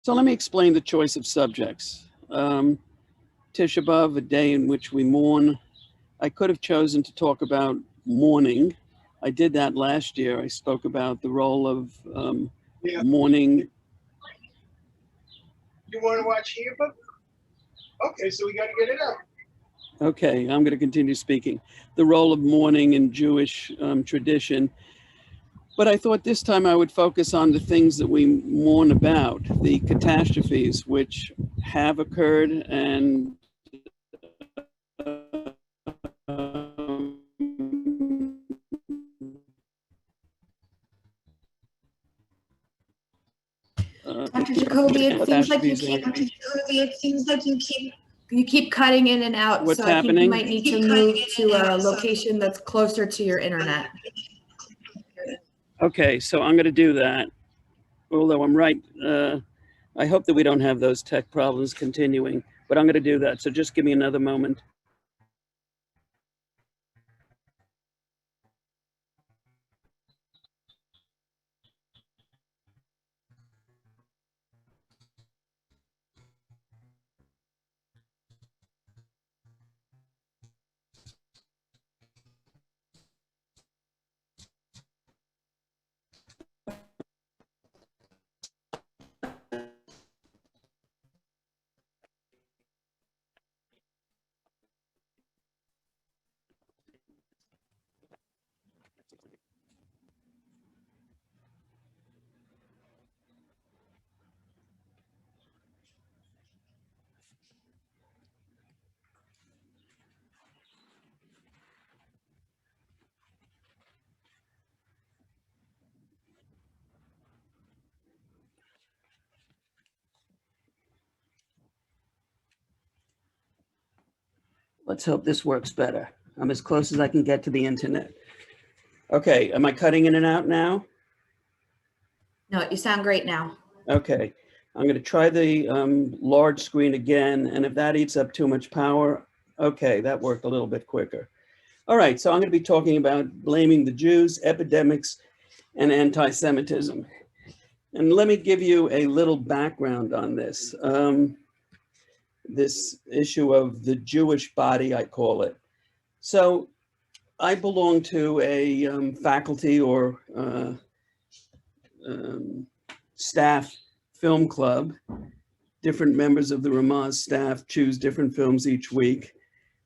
So let me explain the choice of subjects. Tisha B'Av, a day in which we mourn. I could have chosen to talk about mourning. I did that last year. I spoke about the role of mourning. You want to watch here, but okay, so we got to get it up. Okay, I'm going to continue speaking. The role of mourning in Jewish tradition. But I thought this time I would focus on the things that we mourn about, the catastrophes which have occurred and Dr. Jucovy, it seems like you keep cutting in and out. What's so happening? I think you might need to move to a location that's closer to your internet. Okay, so I'm going to do that. Although I'm right, I hope that we don't have those tech problems continuing, but I'm going to do that. So just give me another moment. Let's hope this works better. I'm as close as I can get to the internet. Okay, am I cutting in and out now? No, you sound great now. Okay, I'm going to try the large screen again, and if that eats up too much power, okay, that worked a little bit quicker. All right, so I'm going to be talking about blaming the Jews, epidemics, and anti-Semitism. And let me give you a little background on this. This issue of the Jewish body, I call it. So I belong to a faculty or staff film club. Different members of the Ramaz staff choose different films each week.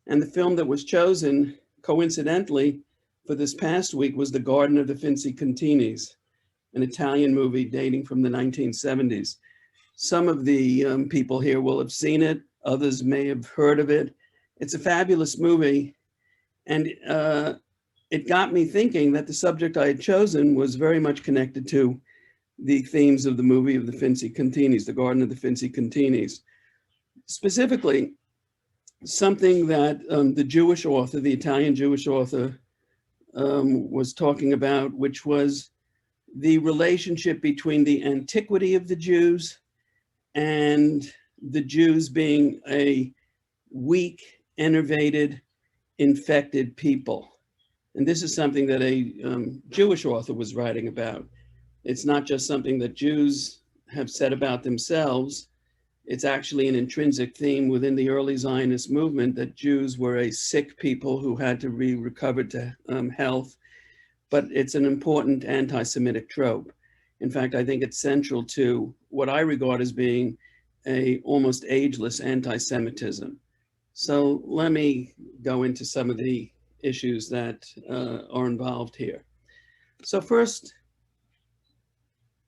And the film that was chosen, coincidentally, for this past week was The Garden of the Finzi-Continis, an Italian movie dating from the 1970s. Some of the people here will have seen it. Others may have heard of it. It's a fabulous movie. And it got me thinking that the subject I had chosen was very much connected to the themes of the movie of the Finzi-Continis, The Garden of the Finzi-Continis. Specifically, something that the Jewish author, the Italian Jewish author, was talking about, which was the relationship between the antiquity of the Jews and the Jews being a weak, enervated, infected people. And this is something that a Jewish author was writing about. It's not just something that Jews have said about themselves. It's actually an intrinsic theme within the early Zionist movement that Jews were a sick people who had to be recovered to health. But it's an important anti-Semitic trope. In fact, I think it's central to what I regard as being a almost ageless anti-Semitism. So let me go into some of the issues that are involved here. So first,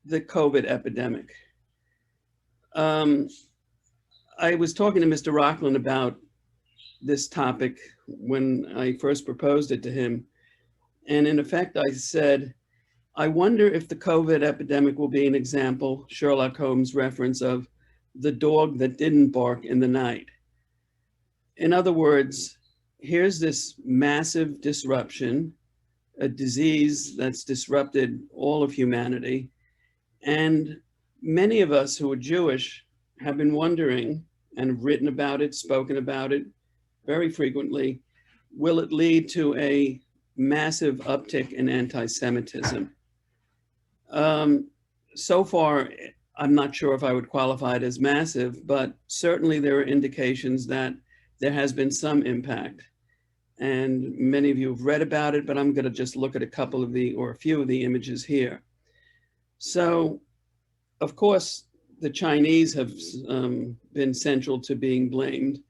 the COVID epidemic. I was talking to Mr. Rockland about this topic when I first proposed it to him. And in effect, I said, I wonder if the COVID epidemic will be an example, Sherlock Holmes reference of the dog that didn't bark in the night. In other words, here's this massive disruption, a disease that's disrupted all of humanity. And many of us who are Jewish have been wondering and have written about it, spoken about it very frequently. Will it lead to a massive uptick in anti-Semitism? So far, I'm not sure if I would qualify it as massive, but certainly there are indications that there has been some impact. And many of you have read about it, but I'm going to just look at a couple of or a few of the images here. So, of course, the Chinese have been central to being blamed,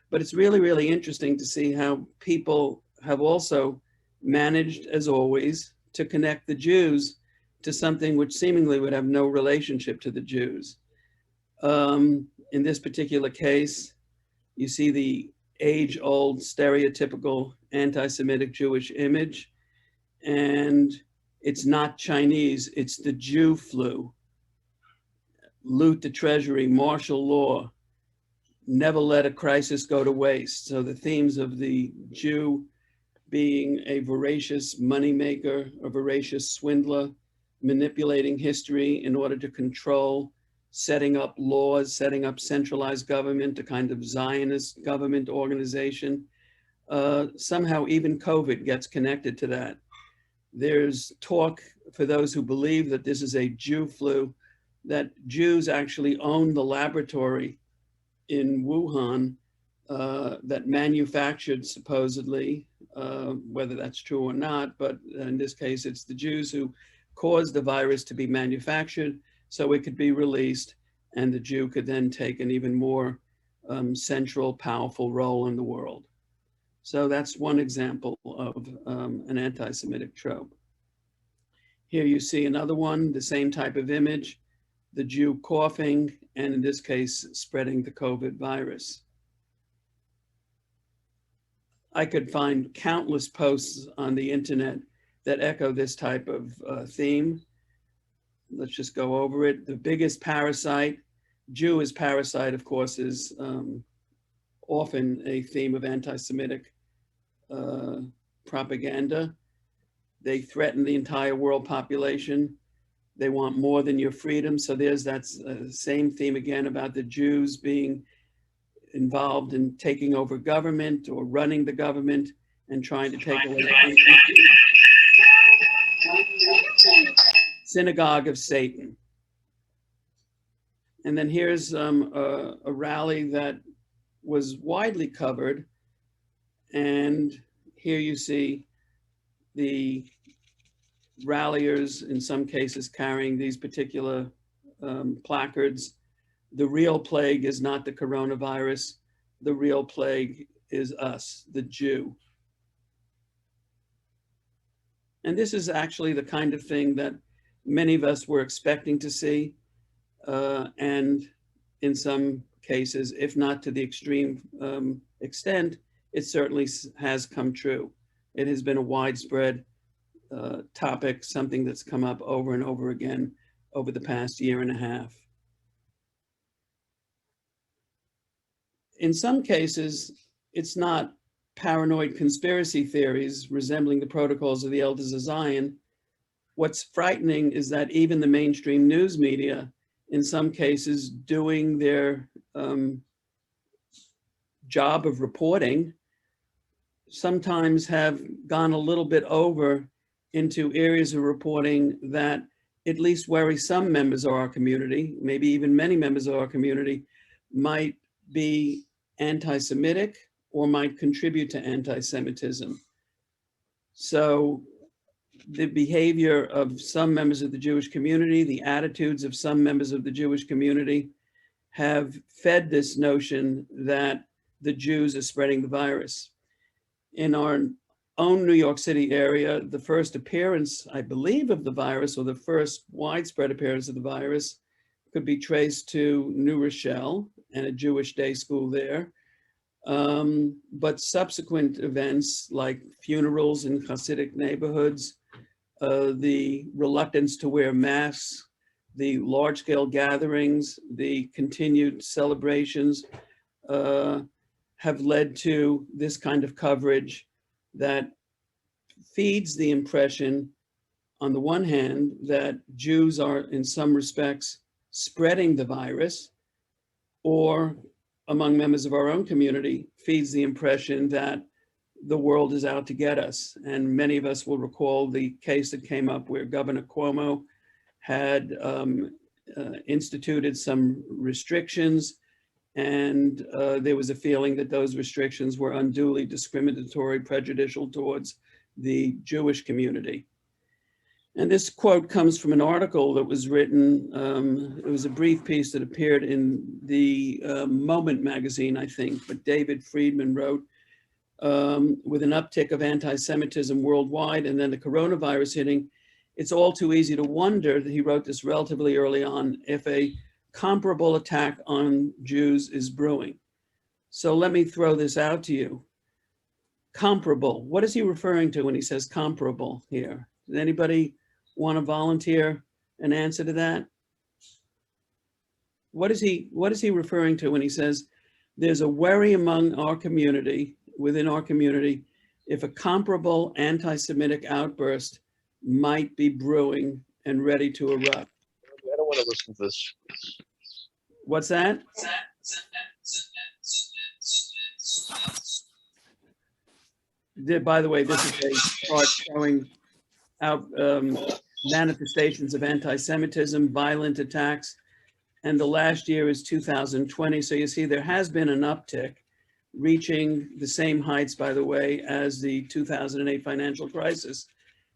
but it's really, really interesting to see how people have also managed, as always, to connect the Jews to something which seemingly would have no relationship to the Jews. In this particular case, you see the age-old stereotypical anti-Semitic Jewish image, and it's not Chinese, it's the Jew flu. Loot the treasury, martial law, never let a crisis go to waste. So the themes of the Jew being a voracious moneymaker, a voracious swindler, manipulating history in order to control, setting up laws, setting up centralized government, a kind of Zionist government organization. Somehow even COVID gets connected to that. There's talk, for those who believe that this is a Jew flu, that Jews actually own the laboratory in Wuhan that manufactured, supposedly, whether that's true or not, but in this case, it's the Jews who caused the virus to be manufactured so it could be released, and the Jew could then take an even more central, powerful role in the world. So that's one example of an anti-Semitic trope. Here you see another one, the same type of image, the Jew coughing, and in this case, spreading the COVID virus. I could find countless posts on the internet that echo this type of theme. Let's just go over it. The biggest parasite, Jew as parasite, of course, is often a theme of anti-Semitic propaganda. They threaten the entire world population. They want more than your freedom. So there's that same theme again about the Jews being involved in taking over government or running the government and trying to take away synagogue of Satan. And then here's a rally that was widely covered. And here you see the ralliers, in some cases, carrying these particular placards. The real plague is not the coronavirus. The real plague is us, the Jew. And this is actually the kind of thing that many of us were expecting to see. And in some cases, if not to the extreme extent, it certainly has come true. It has been a widespread topic, something that's come up over and over again over the past year and a half. In some cases, it's not paranoid conspiracy theories resembling the protocols of the Elders of Zion. What's frightening is that even the mainstream news media, in some cases, doing their job of reporting, sometimes have gone a little bit over into areas of reporting that at least worry some members of our community, maybe even many members of our community, might be anti-Semitic or might contribute to anti-Semitism. So the behavior of some members of the Jewish community, the attitudes of some members of the Jewish community have fed this notion that the Jews are spreading the virus. In our own New York City area, the first appearance, I believe, of the virus, or the first widespread appearance of the virus, could be traced to New Rochelle and a Jewish day school there. But subsequent events like funerals in Hasidic neighborhoods, the reluctance to wear masks, the large-scale gatherings, the continued celebrations have led to this kind of coverage that feeds the impression, on the one hand, that Jews are in some respects spreading the virus, or among members of our own community, feeds the impression that the world is out to get us. And many of us will recall the case that came up where Governor Cuomo had instituted some restrictions, and there was a feeling that those restrictions were unduly discriminatory, prejudicial towards the Jewish community. And this quote comes from an article that was written, it was a brief piece that appeared in the Moment magazine, I think, but David Friedman wrote, with an uptick of anti-Semitism worldwide and then the coronavirus hitting, it's all too easy to wonder, that he wrote this relatively early on, if a comparable attack on Jews is brewing. So let me throw this out to you. Comparable, what is he referring to when he says comparable here? Does anybody want to volunteer an answer to that? What is he referring to when he says there's a worry among our community, within our community, if a comparable anti-Semitic outburst might be brewing and ready to erupt? I don't want to listen to this. What's that? By the way, this is a chart showing out manifestations of anti-Semitism, violent attacks, and the last year is 2020. So you see there has been an uptick, reaching the same heights, by the way, as the 2008 financial crisis.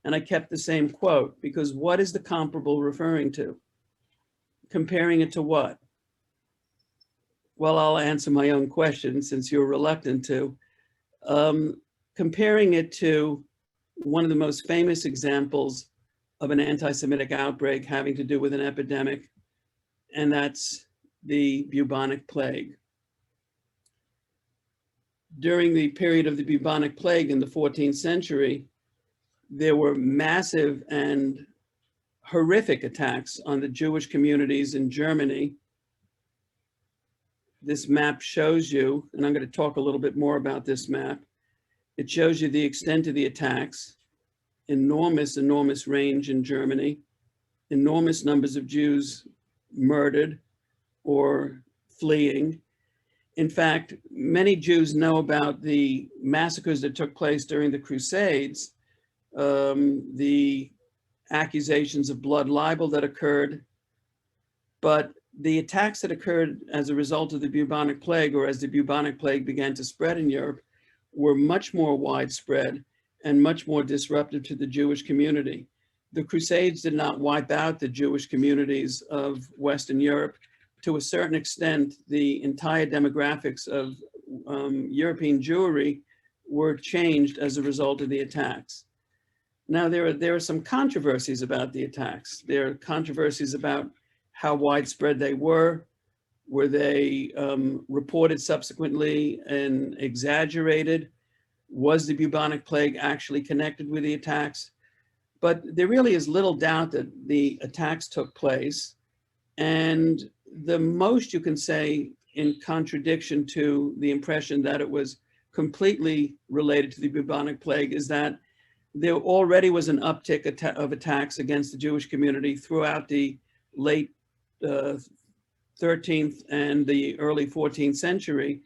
And I kept the same quote, because what is the comparable referring to? Comparing it to what? Well, I'll answer my own question since you're reluctant to. Comparing it to one of the most famous examples of an anti-Semitic outbreak having to do with an epidemic, and that's the Bubonic Plague. During the period of the Bubonic Plague in the 14th century, there were massive and horrific attacks on the Jewish communities in Germany. This map shows you, and I'm going to talk a little bit more about this map. It shows you the extent of the attacks, enormous range in Germany, enormous numbers of Jews murdered or fleeing. In fact, many Jews know about the massacres that took place during the Crusades, the accusations of blood libel that occurred, but the attacks that occurred as a result of the Bubonic Plague, or as the Bubonic Plague began to spread in Europe, were much more widespread and much more disruptive to the Jewish community. The Crusades did not wipe out the Jewish communities of Western Europe. To a certain extent, the entire demographics of European Jewry were changed as a result of the attacks. Now, there are some controversies about the attacks. There are controversies about how widespread they were. Were they reported subsequently and exaggerated? Was the Bubonic Plague actually connected with the attacks? But there really is little doubt that the attacks took place. And the most you can say in contradiction to the impression that it was completely related to the Bubonic Plague is that there already was an uptick of attacks against the Jewish community throughout the late 13th and the early 14th century.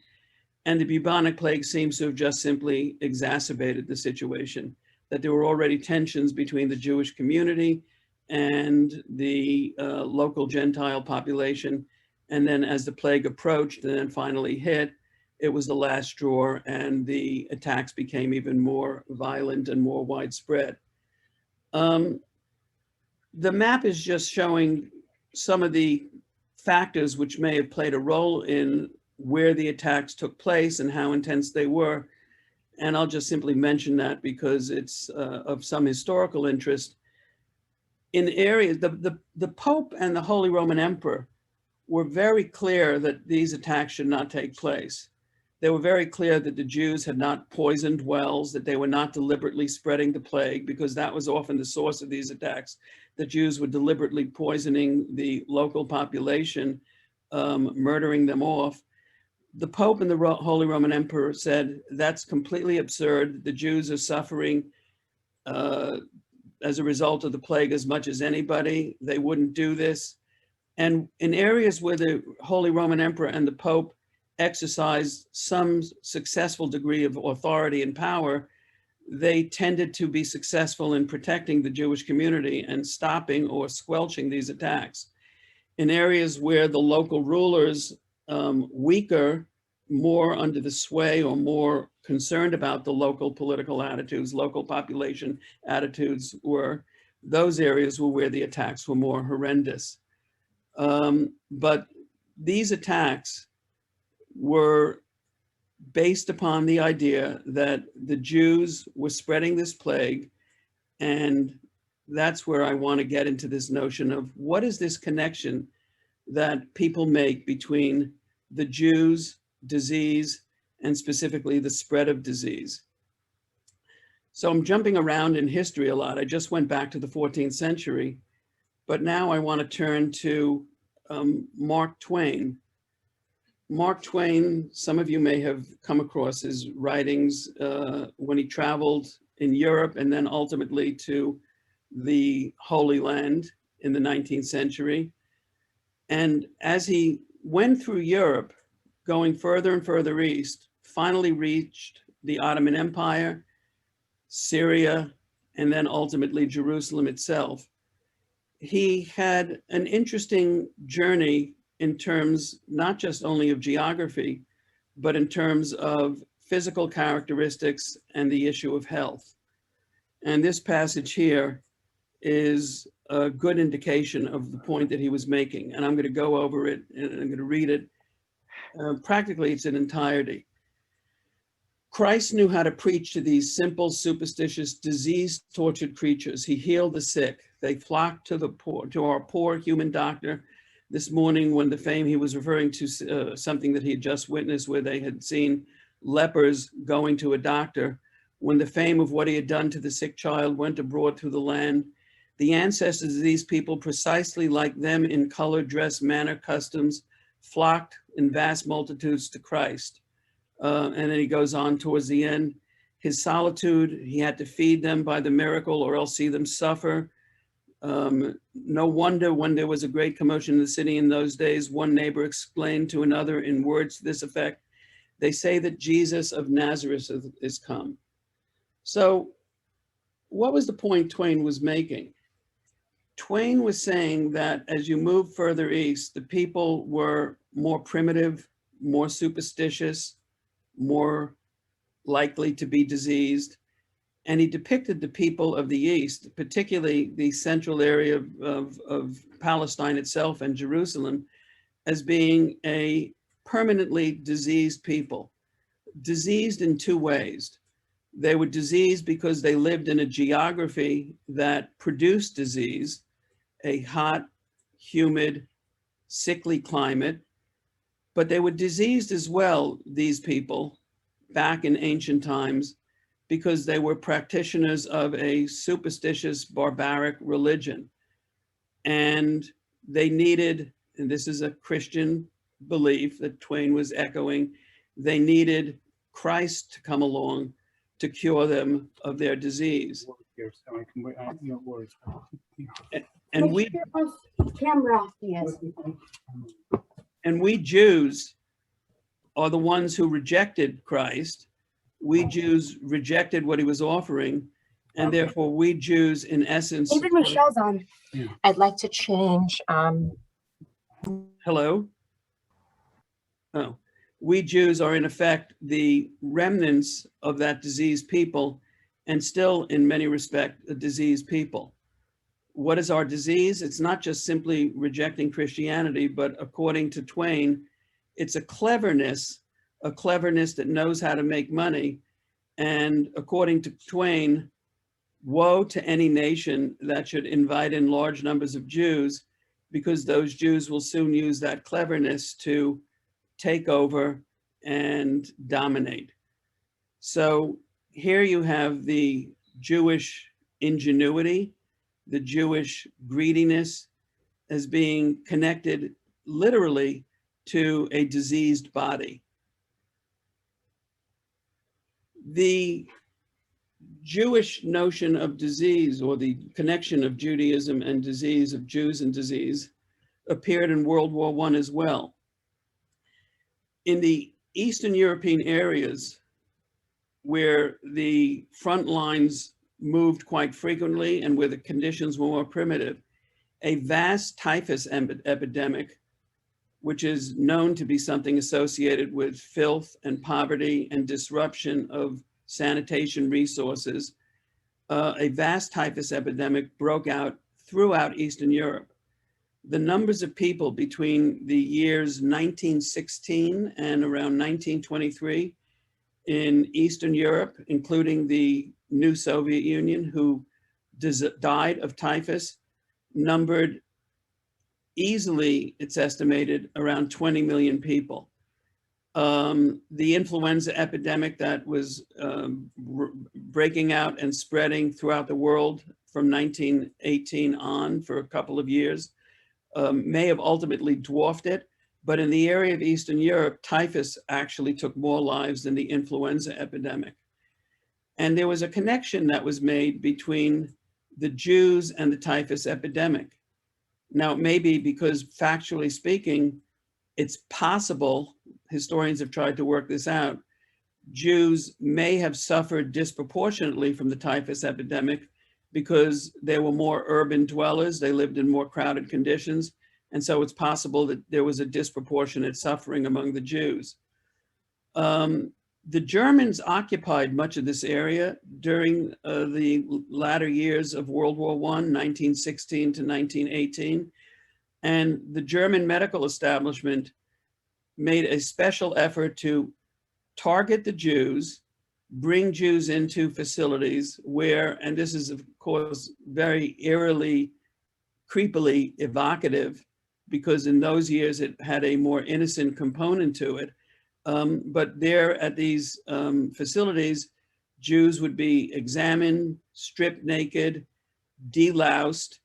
And the Bubonic Plague seems to have just simply exacerbated the situation, that there were already tensions between the Jewish community and the local Gentile population. And then as the plague approached and then finally hit, it was the last straw, and the attacks became even more violent and more widespread. The map is just showing some of the factors which may have played a role in where the attacks took place and how intense they were. And I'll just simply mention that because it's of some historical interest. In areas, the Pope and the Holy Roman Emperor were very clear that these attacks should not take place. They were very clear that the Jews had not poisoned wells, that they were not deliberately spreading the plague, because that was often the source of these attacks. The Jews were deliberately poisoning the local population, murdering them off. The Pope and the Holy Roman Emperor said, that's completely absurd. The Jews are suffering as a result of the plague as much as anybody. They wouldn't do this. And in areas where the Holy Roman Emperor and the Pope exercised some successful degree of authority and power, they tended to be successful in protecting the Jewish community and stopping or squelching these attacks. in areas where the local rulers, weaker, more under the sway or more concerned about the local political attitudes, local population attitudes were, those areas were where the attacks were more horrendous. But these attacks were based upon the idea that the Jews were spreading this plague. And that's where I want to get into this notion of what is this connection that people make between the Jews, disease, and specifically the spread of disease. So I'm jumping around in history a lot. I just went back to the 14th century, but now I want to turn to Mark Twain. Mark Twain, some of you may have come across his writings when he traveled in Europe and then ultimately to the Holy Land in the 19th century. And as he went through Europe, going further and further east, finally reached the Ottoman Empire, Syria, and then ultimately Jerusalem itself. He had an interesting journey in terms not just only of geography, but in terms of physical characteristics and the issue of health. And this passage here is a good indication of the point that he was making. And I'm going to go over it and I'm going to read it. Practically, it's in entirety. Christ knew how to preach to these simple, superstitious, disease-tortured creatures. He healed the sick. They flocked to our poor human doctor this morning when the fame he was referring to something that he had just witnessed where they had seen lepers going to a doctor. When the fame of what he had done to the sick child went abroad through the land, the ancestors of these people, precisely like them in color, dress, manner, customs, flocked in vast multitudes to Christ. And then he goes on towards the end. His solitude, he had to feed them by the miracle or else see them suffer. No wonder when there was a great commotion in the city in those days, one neighbor explained to another in words to this effect, they say that Jesus of Nazareth is come. So what was the point Twain was making? Twain was saying that as you move further east, the people were more primitive, more superstitious, more likely to be diseased. And he depicted the people of the East, particularly the central area of Palestine itself and Jerusalem, as being a permanently diseased people. Diseased in two ways. They were diseased because they lived in a geography that produced disease, a hot, humid, sickly climate, but they were diseased as well, these people, back in ancient times, because they were practitioners of a superstitious, barbaric religion. And they needed, and this is a Christian belief that Twain was echoing, they needed Christ to come along to cure them of their disease. And we Jews are the ones who rejected Christ. We Jews rejected what he was offering, and therefore we Jews, in essence. Even Michelle's on. Yeah. I'd like to change. Hello? Oh, we Jews are in effect the remnants of that diseased people, and still in many respects a diseased people. What is our disease? It's not just simply rejecting Christianity, but according to Twain, it's a cleverness that knows how to make money. And according to Twain, woe to any nation that should invite in large numbers of Jews, because those Jews will soon use that cleverness to take over and dominate. So here you have the Jewish ingenuity, the Jewish greediness as being connected literally to a diseased body. The Jewish notion of disease, or the connection of Judaism and disease, of Jews and disease, appeared in World War I as well. In the Eastern European areas where the front lines moved quite frequently and where the conditions were more primitive, a vast typhus epidemic, which is known to be something associated with filth and poverty and disruption of sanitation resources. A vast typhus epidemic broke out throughout Eastern Europe. The numbers of people between the years 1916 and around 1923 in Eastern Europe, including the new Soviet Union, who died of typhus, numbered easily, it's estimated, around 20 million people. The influenza epidemic that was breaking out and spreading throughout the world from 1918 on for a couple of years may have ultimately dwarfed it, but in the area of Eastern Europe, typhus actually took more lives than the influenza epidemic. And there was a connection that was made between the Jews and the typhus epidemic. Now, it may be because factually speaking, it's possible, historians have tried to work this out, Jews may have suffered disproportionately from the typhus epidemic because they were more urban dwellers, they lived in more crowded conditions, and so it's possible that there was a disproportionate suffering among the Jews. The Germans occupied much of this area during the latter years of World War I, 1916 to 1918, and the German medical establishment made a special effort to target the Jews, bring Jews into facilities where, and this is of course very eerily, creepily evocative, because in those years it had a more innocent component to it. But there at these facilities, Jews would be examined, stripped naked, deloused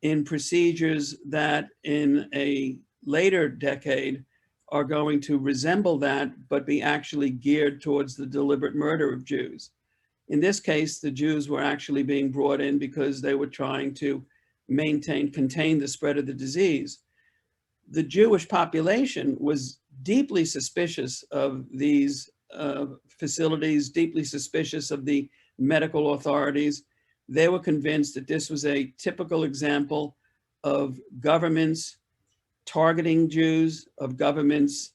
in procedures that in a later decade are going to resemble that, but be actually geared towards the deliberate murder of Jews. In this case, the Jews were actually being brought in because they were trying to contain the spread of the disease. The Jewish population was deeply suspicious of these facilities, deeply suspicious of the medical authorities. They were convinced that this was a typical example of governments targeting Jews, of governments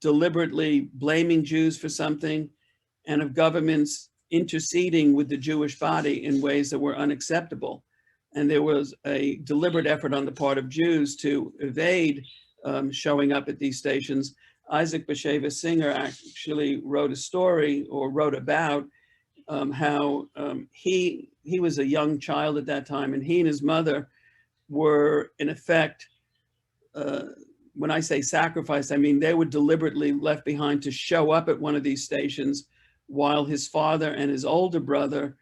deliberately blaming Jews for something, and of governments interceding with the Jewish body in ways that were unacceptable. And there was a deliberate effort on the part of Jews to evade showing up at these stations. Isaac Bashevis Singer actually wrote a story, or wrote about how he was a young child at that time, and he and his mother were in effect, when I say sacrificed, I mean they were deliberately left behind to show up at one of these stations while his father and his older brother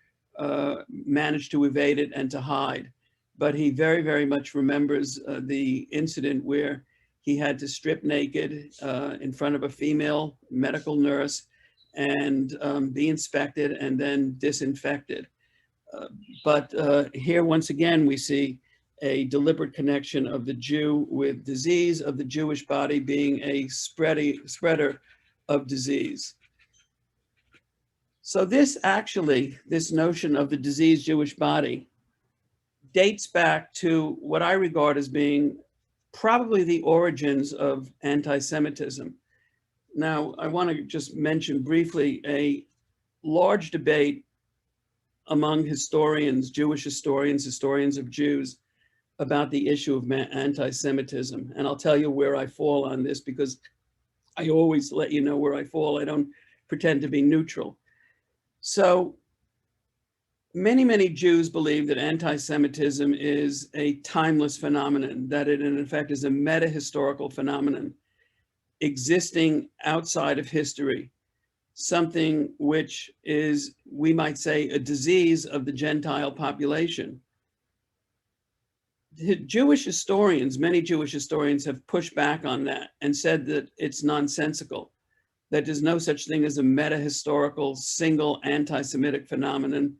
managed to evade it and to hide. But he very, very much remembers the incident where he had to strip naked in front of a female medical nurse and be inspected and then disinfected. But here, once again, we see a deliberate connection of the Jew with disease, of the Jewish body being a spreader of disease. So this notion of the diseased Jewish body dates back to what I regard as being probably the origins of anti-Semitism. Now, I want to just mention briefly a large debate among historians, Jewish historians, historians of Jews, about the issue of anti-Semitism. And I'll tell you where I fall on this, because I always let you know where I fall. I don't pretend to be neutral. So many, many Jews believe that anti-Semitism is a timeless phenomenon, that it in effect is a meta-historical phenomenon existing outside of history, something which is, we might say, a disease of the Gentile population. Jewish historians, many Jewish historians have pushed back on that and said that it's nonsensical, that there's no such thing as a meta-historical single anti-Semitic phenomenon,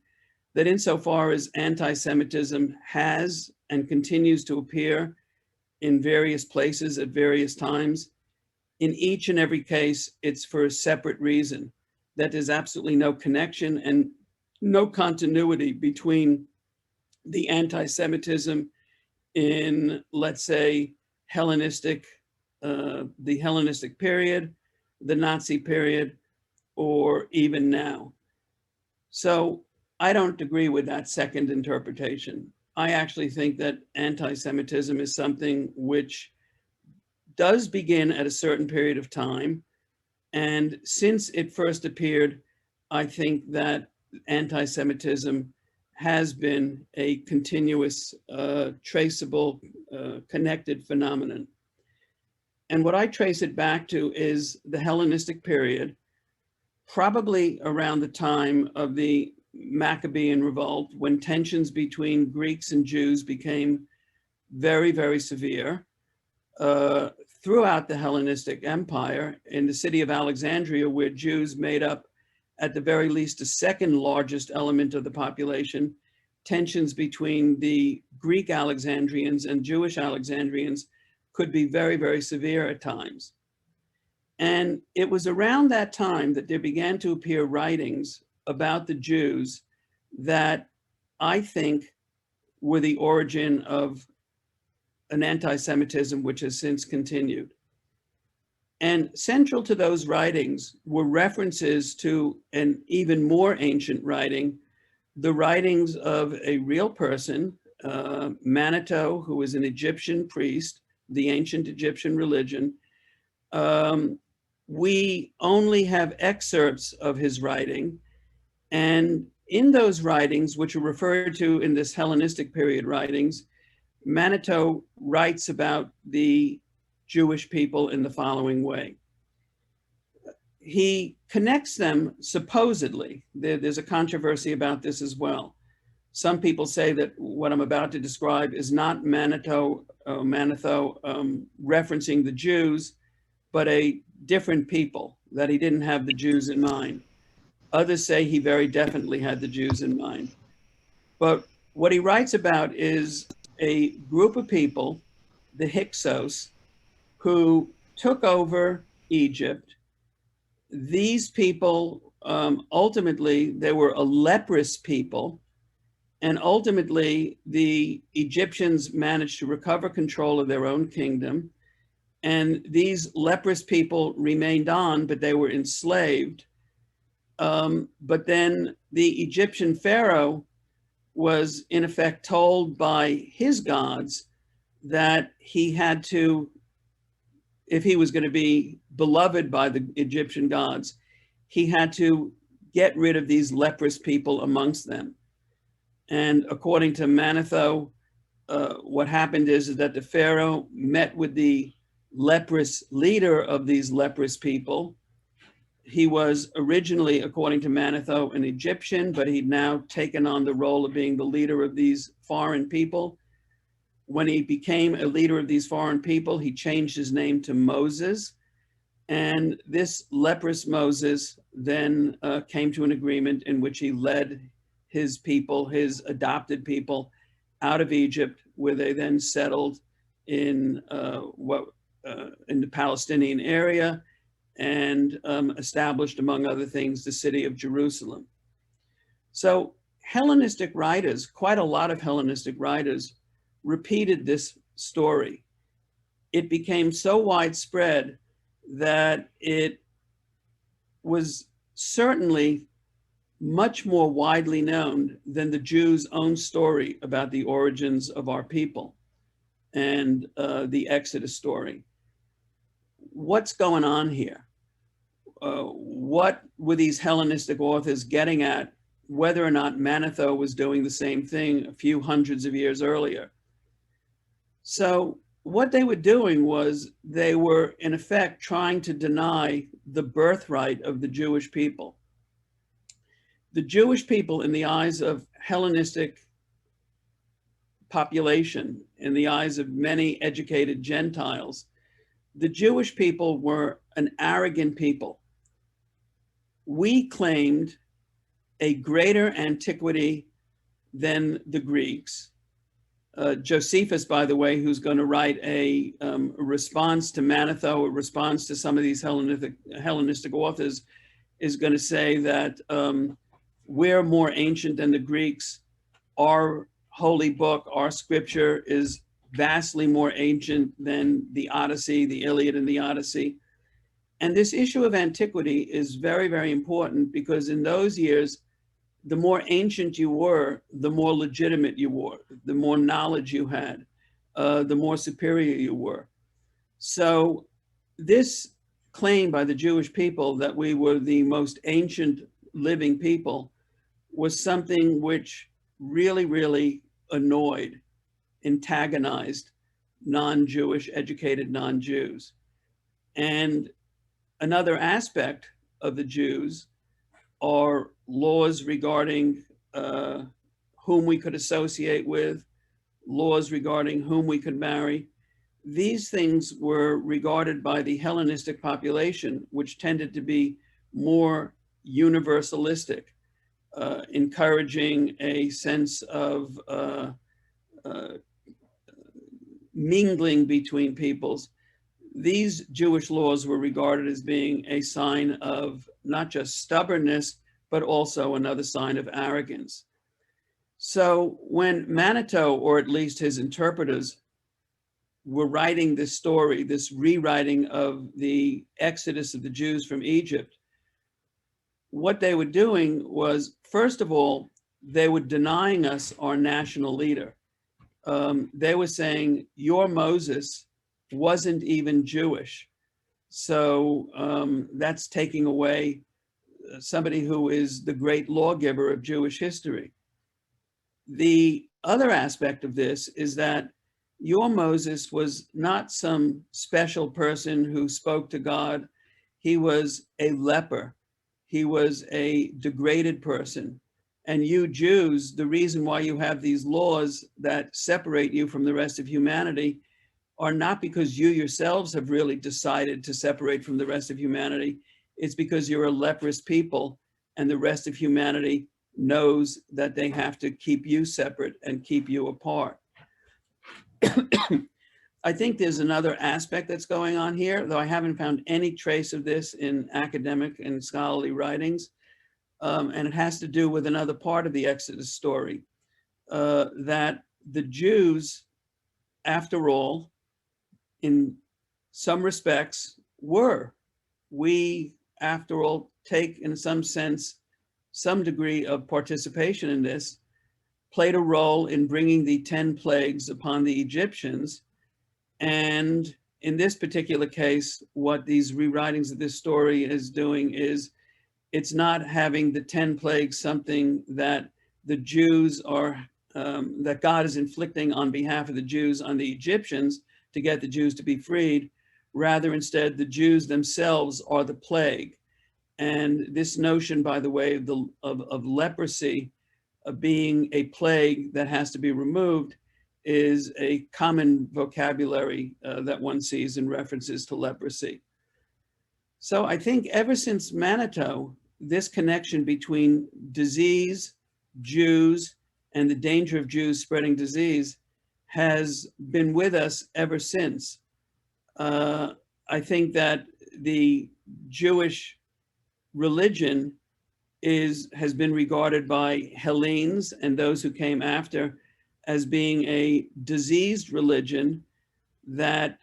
that insofar as anti-Semitism has and continues to appear in various places at various times, in each and every case, it's for a separate reason, that there's absolutely no connection and no continuity between the anti-Semitism in, let's say, the Hellenistic period, the Nazi period, or even now. So I don't agree with that second interpretation. I actually think that anti-Semitism is something which does begin at a certain period of time. And since it first appeared, I think that anti-Semitism has been a continuous, traceable, connected phenomenon. And what I trace it back to is the Hellenistic period, probably around the time of the Maccabean revolt, when tensions between Greeks and Jews became very, very severe. Throughout the Hellenistic Empire, in the city of Alexandria, where Jews made up at the very least the second largest element of the population, tensions between the Greek Alexandrians and Jewish Alexandrians could be very, very severe at times. And it was around that time that there began to appear writings about the Jews that I think were the origin of an anti-Semitism which has since continued. And central to those writings were references to an even more ancient writing, the writings of a real person, Manetho, who was an Egyptian priest, the ancient Egyptian religion. We only have excerpts of his writing, and in those writings, which are referred to in this Hellenistic period writings, Manetho writes about the Jewish people in the following way. He connects them, supposedly, there's a controversy about this as well. Some people say that what I'm about to describe is not Manetho referencing the Jews, but a different people, that he didn't have the Jews in mind. Others say he very definitely had the Jews in mind. But what he writes about is a group of people, the Hyksos, who took over Egypt. These people, ultimately, they were a leprous people. And ultimately, the Egyptians managed to recover control of their own kingdom. And these leprous people remained on, but they were enslaved. But then the Egyptian pharaoh was, in effect, told by his gods that he had to, if he was going to be beloved by the Egyptian gods, he had to get rid of these leprous people amongst them. And according to Manetho, what happened is that the pharaoh met with the leprous leader of these leprous people. He was originally, according to Manetho, an Egyptian, but he'd now taken on the role of being the leader of these foreign people. When he became a leader of these foreign people, he changed his name to Moses. And this leprous Moses then came to an agreement in which he led his people, his adopted people, out of Egypt, where they then settled in in the Palestinian area and established, among other things, the city of Jerusalem. So Hellenistic writers, quite a lot of Hellenistic writers, repeated this story. It became so widespread that it was certainly much more widely known than the Jews' own story about the origins of our people and the Exodus story. What's going on here? What were these Hellenistic authors getting at, whether or not Manetho was doing the same thing a few hundreds of years earlier? So what they were doing was they were, in effect, trying to deny the birthright of the Jewish people. The Jewish people, in the eyes of Hellenistic population, in the eyes of many educated Gentiles, the Jewish people were an arrogant people. We claimed a greater antiquity than the Greeks. Josephus, by the way, who's going to write a response to Manetho, a response to some of these Hellenistic authors, is going to say that we're more ancient than the Greeks. Our holy book, our scripture, is vastly more ancient than the Odyssey, the Iliad and the Odyssey. And this issue of antiquity is very, very important, because in those years, the more ancient you were, the more legitimate you were, the more knowledge you had, the more superior you were. So this claim by the Jewish people that we were the most ancient living people was something which really, really annoyed, antagonized non-Jewish, educated non-Jews. And another aspect of the Jews are laws regarding whom we could associate with, laws regarding whom we could marry. These things were regarded by the Hellenistic population, which tended to be more universalistic, encouraging a sense of mingling between peoples. These Jewish laws were regarded as being a sign of not just stubbornness, but also another sign of arrogance. So when Manetho, or at least his interpreters, were writing this story, this rewriting of the exodus of the Jews from Egypt, what they were doing was, first of all, they were denying us our national leader. They were saying, your Moses wasn't even Jewish. So that's taking away somebody who is the great lawgiver of Jewish history. The other aspect of this is that your Moses was not some special person who spoke to God. He was a leper. He was a degraded person. And you Jews, the reason why you have these laws that separate you from the rest of humanity are not because you yourselves have really decided to separate from the rest of humanity. It's because you're a leprous people, and the rest of humanity knows that they have to keep you separate and keep you apart. I think there's another aspect that's going on here, though I haven't found any trace of this in academic and scholarly writings. And it has to do with another part of the Exodus story, that the Jews, after all, in some respects, were. We, after all, take, in some sense, some degree of participation in this, played a role in bringing the 10 plagues upon the Egyptians. And in this particular case, what these rewritings of this story is doing is, it's not having the 10 plagues something that the Jews are, that God is inflicting on behalf of the Jews on the Egyptians to get the Jews to be freed. Rather, instead, the Jews themselves are the plague. And this notion, by the way, of leprosy being a plague that has to be removed is a common vocabulary that one sees in references to leprosy. So I think ever since Manetho, this connection between disease, Jews, and the danger of Jews spreading disease has been with us ever since. I think that the Jewish religion has been regarded by Hellenes and those who came after as being a diseased religion that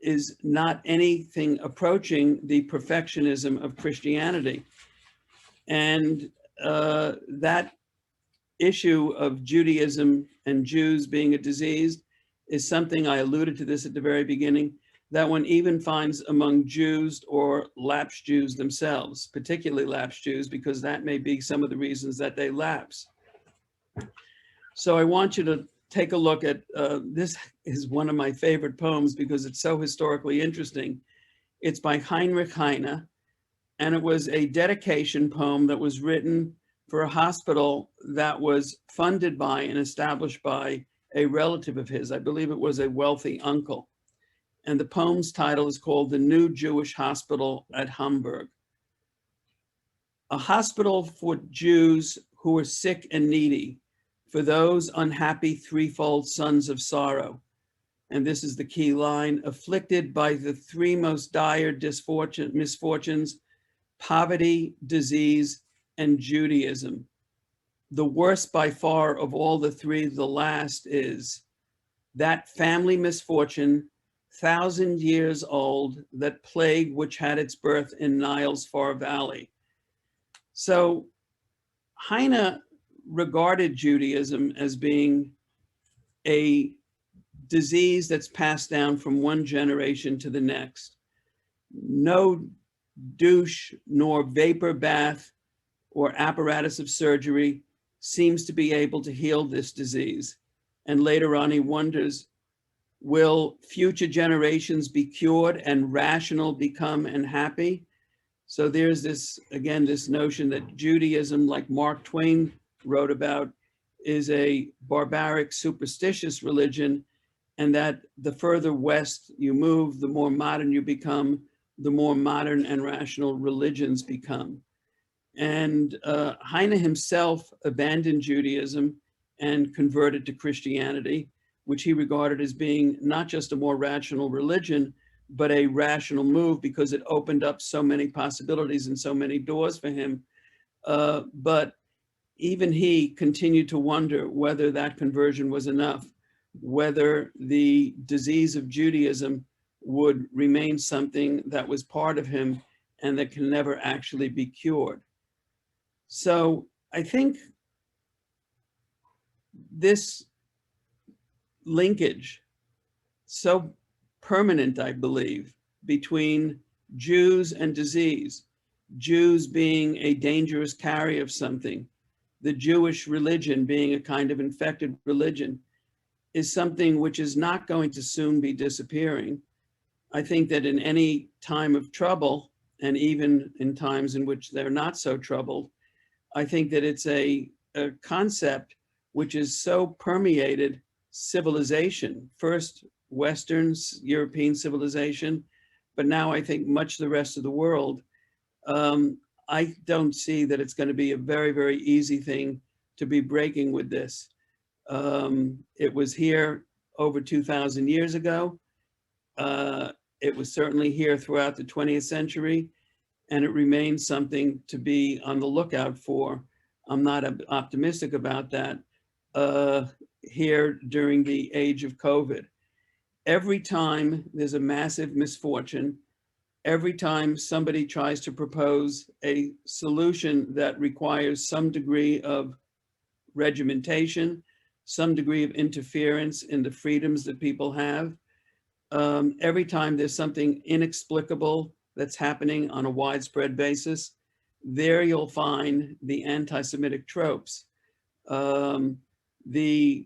is not anything approaching the perfectionism of Christianity. And that issue of Judaism and Jews being a disease is something, I alluded to this at the very beginning, that one even finds among Jews or lapsed Jews themselves, particularly lapsed Jews, because that may be some of the reasons that they lapse. So I want you to take a look at, this is one of my favorite poems because it's so historically interesting. It's by Heinrich Heine, and it was a dedication poem that was written for a hospital that was funded by and established by a relative of his. I believe it was a wealthy uncle. And the poem's title is called The New Jewish Hospital at Hamburg. A hospital for Jews who are sick and needy, for those unhappy threefold sons of sorrow. And this is the key line: afflicted by the three most dire misfortunes, poverty, disease, and Judaism. the worst by far of all the three, the last, is that family misfortune, 1,000 years old, that plague which had its birth in Nile's far valley. So Heine regarded Judaism as being a disease that's passed down from one generation to the next. No douche nor vapor bath or apparatus of surgery seems to be able to heal this disease. And later on, he wonders, will future generations be cured and rational become and happy? So there's this, again, this notion that Judaism, like Mark Twain wrote about, is a barbaric, superstitious religion, and that the further west you move, the more modern you become, the more modern and rational religions become. And Heine himself abandoned Judaism and converted to Christianity, which he regarded as being not just a more rational religion, but a rational move because it opened up so many possibilities and so many doors for him. But even he continued to wonder whether that conversion was enough, whether the disease of Judaism would remain something that was part of him and that can never actually be cured. So I think this linkage, so permanent, I believe, between Jews and disease, Jews being a dangerous carrier of something, the Jewish religion being a kind of infected religion, is something which is not going to soon be disappearing. I think that in any time of trouble, and even in times in which they're not so troubled, I think that it's a concept which is so permeated civilization, first Western European civilization, but now I think much the rest of the world. I don't see that it's going to be a very, very easy thing to be breaking with this. It was here over 2,000 years ago. It was certainly here throughout the 20th century, and it remains something to be on the lookout for. I'm not optimistic about that here during the age of COVID. Every time there's a massive misfortune, every time somebody tries to propose a solution that requires some degree of regimentation, some degree of interference in the freedoms that people have, every time there's something inexplicable that's happening on a widespread basis, there you'll find the anti-Semitic tropes. The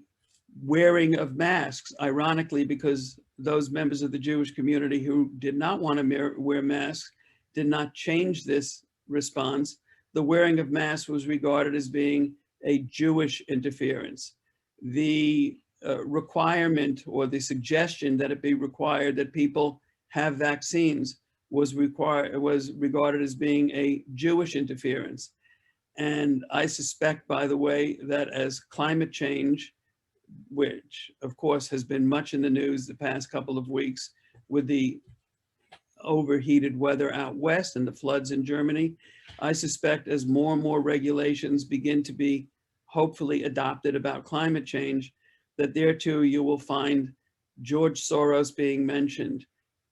wearing of masks, ironically, because those members of the Jewish community who did not want to wear masks did not change this response. The wearing of masks was regarded as being a Jewish interference. The requirement or the suggestion that it be required that people have vaccines was regarded as being a Jewish interference. And I suspect, by the way, that as climate change, which of course has been much in the news the past couple of weeks with the overheated weather out west and the floods in Germany, I suspect as more and more regulations begin to be hopefully adopted about climate change, that there too you will find George Soros being mentioned,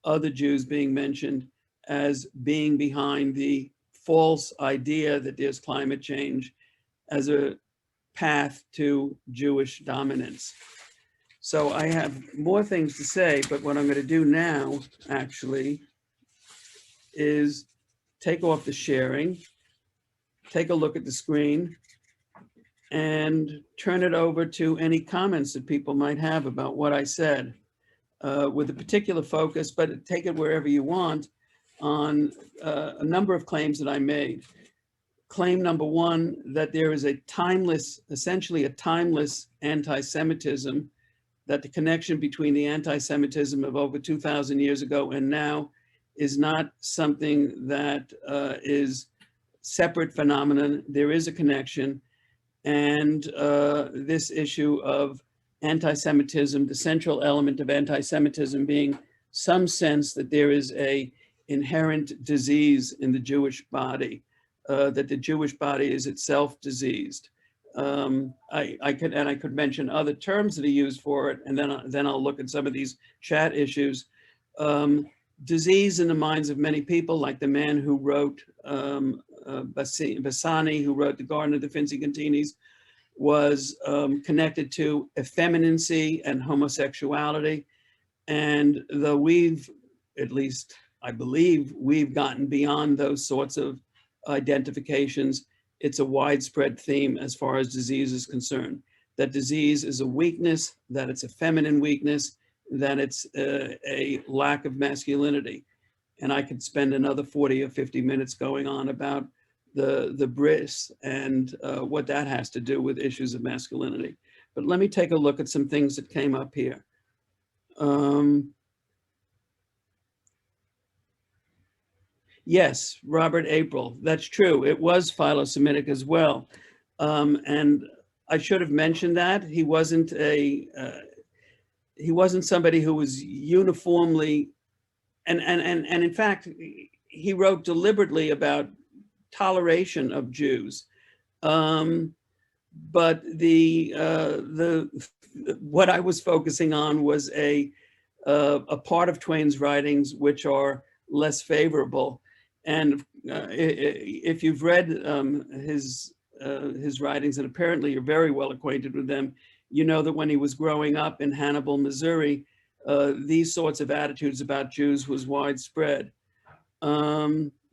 other Jews being mentioned as being behind the false idea that there's climate change as a path to Jewish dominance. So I have more things to say, but what I'm going to do now actually is take off the sharing, take a look at the screen, and turn it over to any comments that people might have about what I said, with a particular focus, but take it wherever you want, on a number of claims that I made. Claim number one, that there is a timeless, essentially a timeless anti-Semitism, that the connection between the anti-Semitism of over 2,000 years ago and now is not something that is separate phenomenon. There is a connection. And this issue of anti-Semitism, the central element of anti-Semitism being some sense that there is a inherent disease in the Jewish body, that the Jewish body is itself diseased. I could mention other terms that he used for it, and then I'll look at some of these chat issues. Disease in the minds of many people, like the man who wrote Bassani, who wrote The Garden of the Finzi-Continis, was connected to effeminacy and homosexuality. And though we've, at least I believe, we've gotten beyond those sorts of identifications, it's a widespread theme as far as disease is concerned. That disease is a weakness, that it's a feminine weakness, that it's a lack of masculinity. And I could spend another 40 or 50 minutes going on about the bris and what that has to do with issues of masculinity. But let me take a look at some things that came up here. Yes, Robert April, that's true. It was philo-Semitic as well. And I should have mentioned that. He wasn't somebody who was uniformly, and in fact, he wrote deliberately about toleration of Jews. But what I was focusing on was a part of Twain's writings which are less favorable. And if you've read his writings, and apparently you're very well acquainted with them, you know that when he was growing up in Hannibal, Missouri, these sorts of attitudes about Jews was widespread.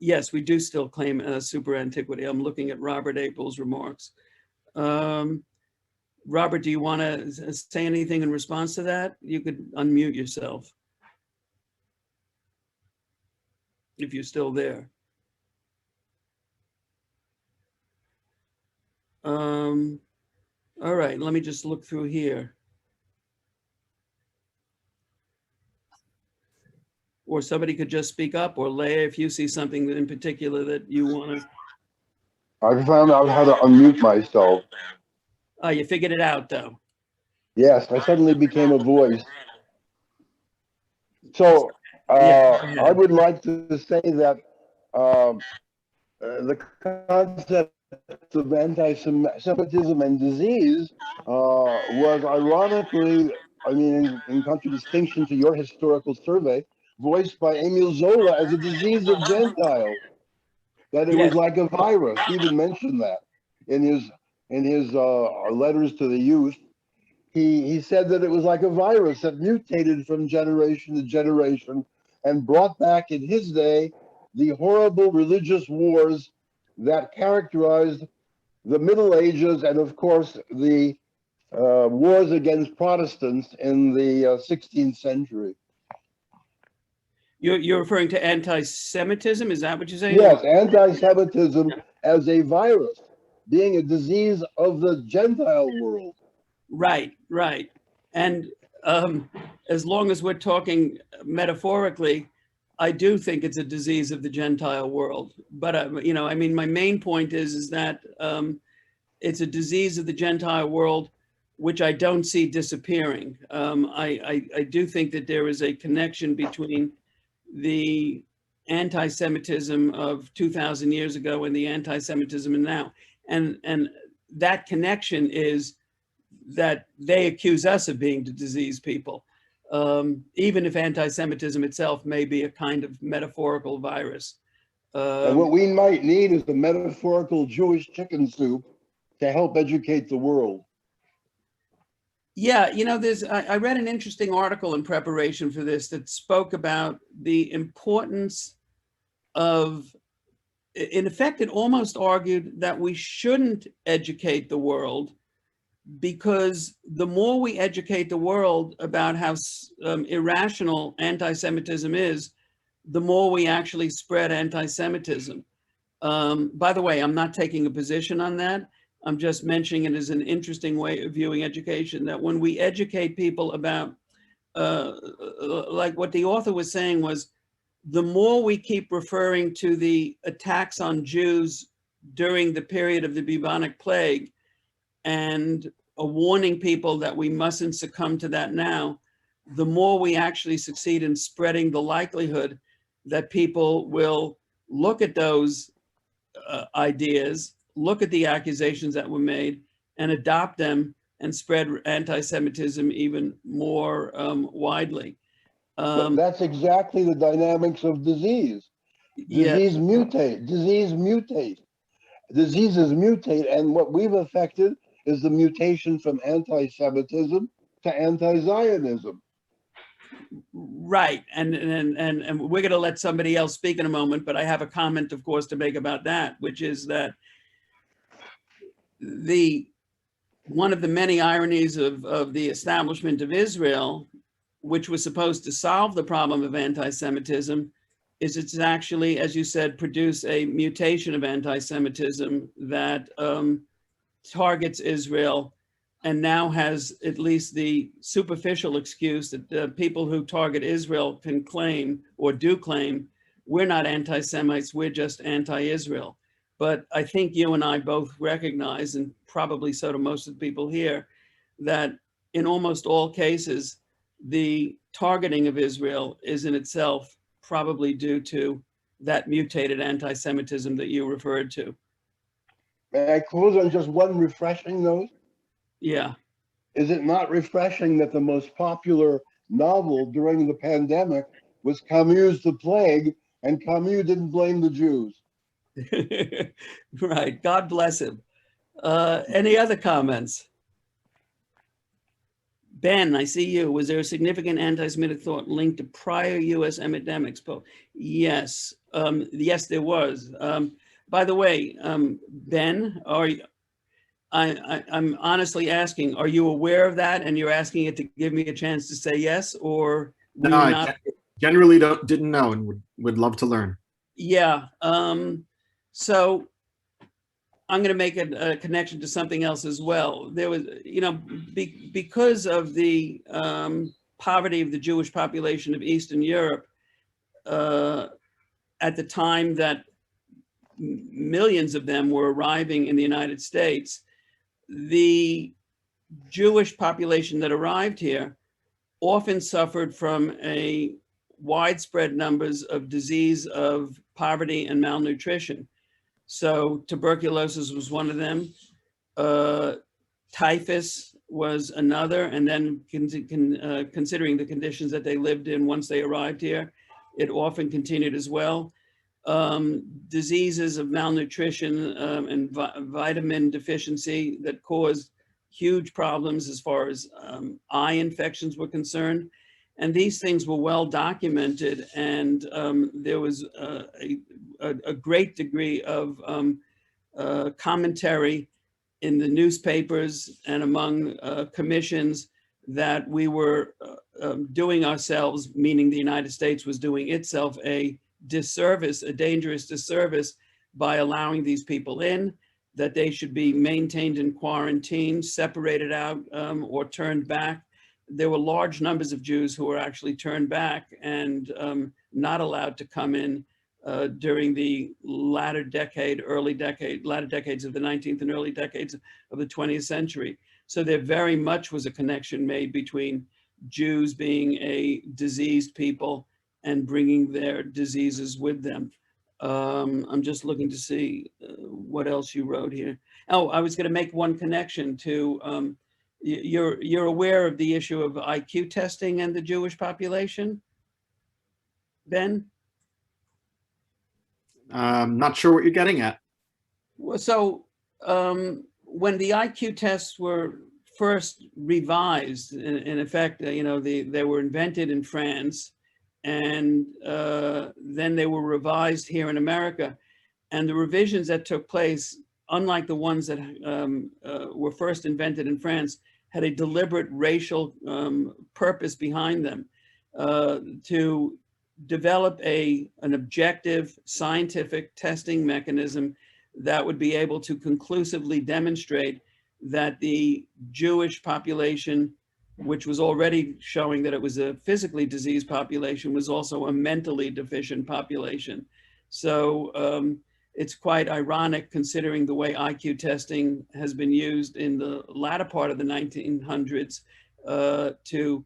Yes, we do still claim super antiquity. I'm looking at Robert April's remarks. Robert, do you want to say anything in response to that? You could unmute yourself if you're still there. All right, let me just look through here. Or somebody could just speak up, or Leah, if you see something in particular that you want to. I found out how to unmute myself. Oh, you figured it out, though. Yes, I suddenly became a voice. So I would like to say that the concept of anti-Semitism and disease was ironically, I mean, in contradistinction to your historical survey, voiced by Emile Zola as a disease of Gentiles. That it was like a virus. He even mentioned that in his letters to the youth. He said that it was like a virus that mutated from generation to generation and brought back in his day the horrible religious wars that characterized the Middle Ages and, of course, the wars against Protestants in the 16th century. You're referring to anti-Semitism? Is that what you're saying? Yes, anti-Semitism as a virus, being a disease of the Gentile world. Right, right. And as long as we're talking metaphorically, I do think it's a disease of the Gentile world. But, you know, I mean, my main point is that it's a disease of the Gentile world, which I don't see disappearing. I do think that there is a connection between the anti-Semitism of 2,000 years ago and the anti-Semitism of now. And that connection is that they accuse us of being the diseased people, even if anti-Semitism itself may be a kind of metaphorical virus. And what we might need is the metaphorical Jewish chicken soup to help educate the world. Yeah, you know, I read an interesting article in preparation for this that spoke about the importance of, in effect, it almost argued that we shouldn't educate the world, because the more we educate the world about how irrational anti-Semitism is, the more we actually spread anti-Semitism. By the way, I'm not taking a position on that. I'm just mentioning it as an interesting way of viewing education, that when we educate people about, like what the author was saying was, the more we keep referring to the attacks on Jews during the period of the Bubonic Plague and warning people that we mustn't succumb to that now, the more we actually succeed in spreading the likelihood that people will look at those ideas, look at the accusations that were made, and adopt them and spread anti-Semitism even more widely. That's exactly the dynamics of disease. Yeah, Diseases mutate, diseases mutate, and what we've affected is the mutation from anti-Semitism to anti-Zionism. right. And we're going to let somebody else speak in a moment, but I have a comment, of course, to make about that, which is that one of the many ironies of the establishment of Israel, which was supposed to solve the problem of anti-Semitism, is it's actually, as you said, produce a mutation of anti-Semitism that targets Israel and now has at least the superficial excuse that people who target Israel can claim or do claim, we're not anti-Semites, we're just anti-Israel. But I think you and I both recognize, and probably so do most of the people here, that in almost all cases, the targeting of Israel is in itself probably due to that mutated anti-Semitism that you referred to. May I close on just one refreshing note? Yeah. Is it not refreshing that the most popular novel during the pandemic was Camus' The Plague, and Camus didn't blame the Jews? Right. God bless him. Any other comments? Ben, I see you. Was there a significant anti-Semitic thought linked to prior U.S. epidemics? Yes. Yes, there was. By the way, Ben, I'm honestly asking, are you aware of that and you're asking it to give me a chance to say yes, or were No, you I not? generally didn't know and would love to learn. Yeah. So I'm going to make a connection to something else as well. There was, because of the poverty of the Jewish population of Eastern Europe, at the time that millions of them were arriving in the United States, the Jewish population that arrived here often suffered from a widespread numbers of disease of poverty and malnutrition. So tuberculosis was one of them. Typhus was another. And then considering the conditions that they lived in once they arrived here, it often continued as well. Diseases of malnutrition and vitamin deficiency that caused huge problems as far as eye infections were concerned. And these things were well documented, and there was a great degree of commentary in the newspapers and among commissions that we were doing ourselves, meaning the United States was doing itself a disservice, a dangerous disservice, by allowing these people in, that they should be maintained in quarantine, separated out, or turned back. There were large numbers of Jews who were actually turned back and not allowed to come in during the latter decades of the 19th and early decades of the 20th century. So there very much was a connection made between Jews being a diseased people and bringing their diseases with them. I'm just looking to see what else you wrote here. Oh, I was going to make one connection to, you're aware of the issue of IQ testing and the Jewish population, Ben? Not sure what you're getting at. Well, so when the IQ tests were first revised, in effect, they were invented in France, and then they were revised here in America. And the revisions that took place, unlike the ones that were first invented in France, had a deliberate racial purpose behind them to develop an objective scientific testing mechanism that would be able to conclusively demonstrate that the Jewish population, which was already showing that it was a physically diseased population, was also a mentally deficient population. So it's quite ironic, considering the way IQ testing has been used in the latter part of the 1900s to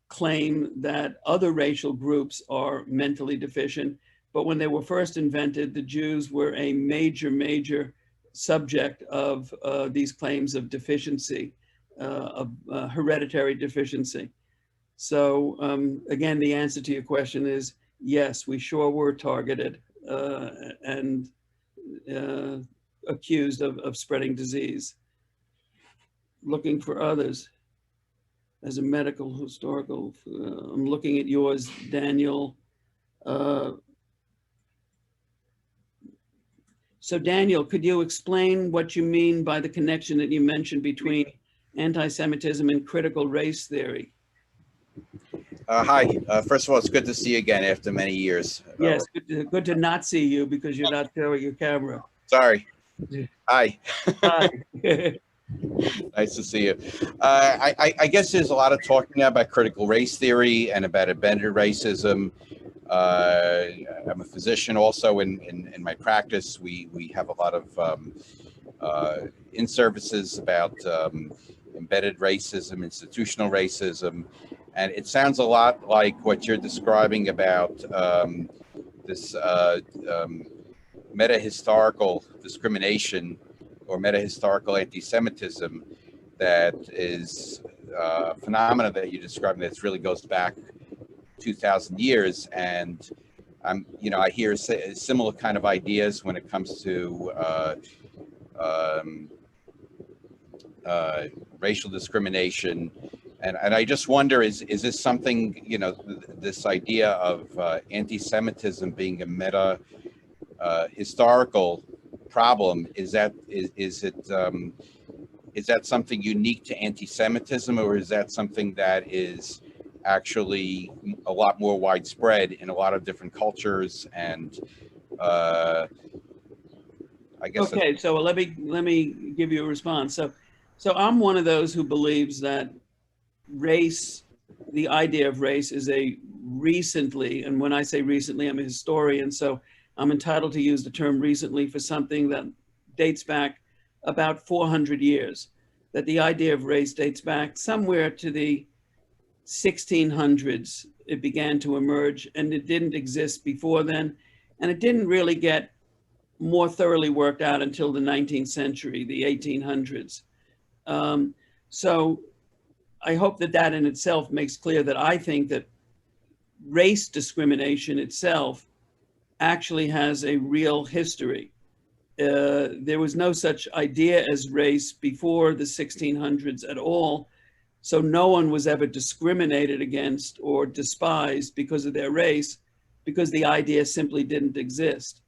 claim that other racial groups are mentally deficient. But when they were first invented, the Jews were a major subject of these claims of deficiency, of hereditary deficiency. So again, the answer to your question is yes, we sure were targeted and accused of spreading disease. Looking for others as a medical historical, I'm looking at yours, Daniel. So Daniel, could you explain what you mean by the connection that you mentioned between anti-Semitism and critical race theory? Hi. First of all, it's good to see you again after many years. Yes, good to not see you because you're not showing your camera. Sorry. Hi. Hi. Nice to see you. I guess there's a lot of talking now about critical race theory and about embedded racism. I'm a physician also in my practice. We have a lot of in-services about embedded racism, institutional racism. And it sounds a lot like what you're describing about this meta-historical discrimination or meta-historical anti-Semitism that is a phenomena that you described that really goes back 2,000 years. And I hear similar kind of ideas when it comes to racial discrimination. And I just wonder, is this something, this idea of anti-Semitism being a meta historical problem, is that something unique to anti-Semitism, or is that something that is actually a lot more widespread in a lot of different cultures? And I guess okay, so let me give you a response. So I'm one of those who believes that race, the idea of race, is a recently, and when I say recently, I'm a historian, so I'm entitled to use the term recently for something that dates back about 400 years, that the idea of race dates back somewhere to the 1600s. It began to emerge, and it didn't exist before then, and it didn't really get more thoroughly worked out until the 19th century, the 1800s. So I hope that in itself makes clear that I think that race discrimination itself actually has a real history. There was no such idea as race before the 1600s at all. So no one was ever discriminated against or despised because of their race, because the idea simply didn't exist.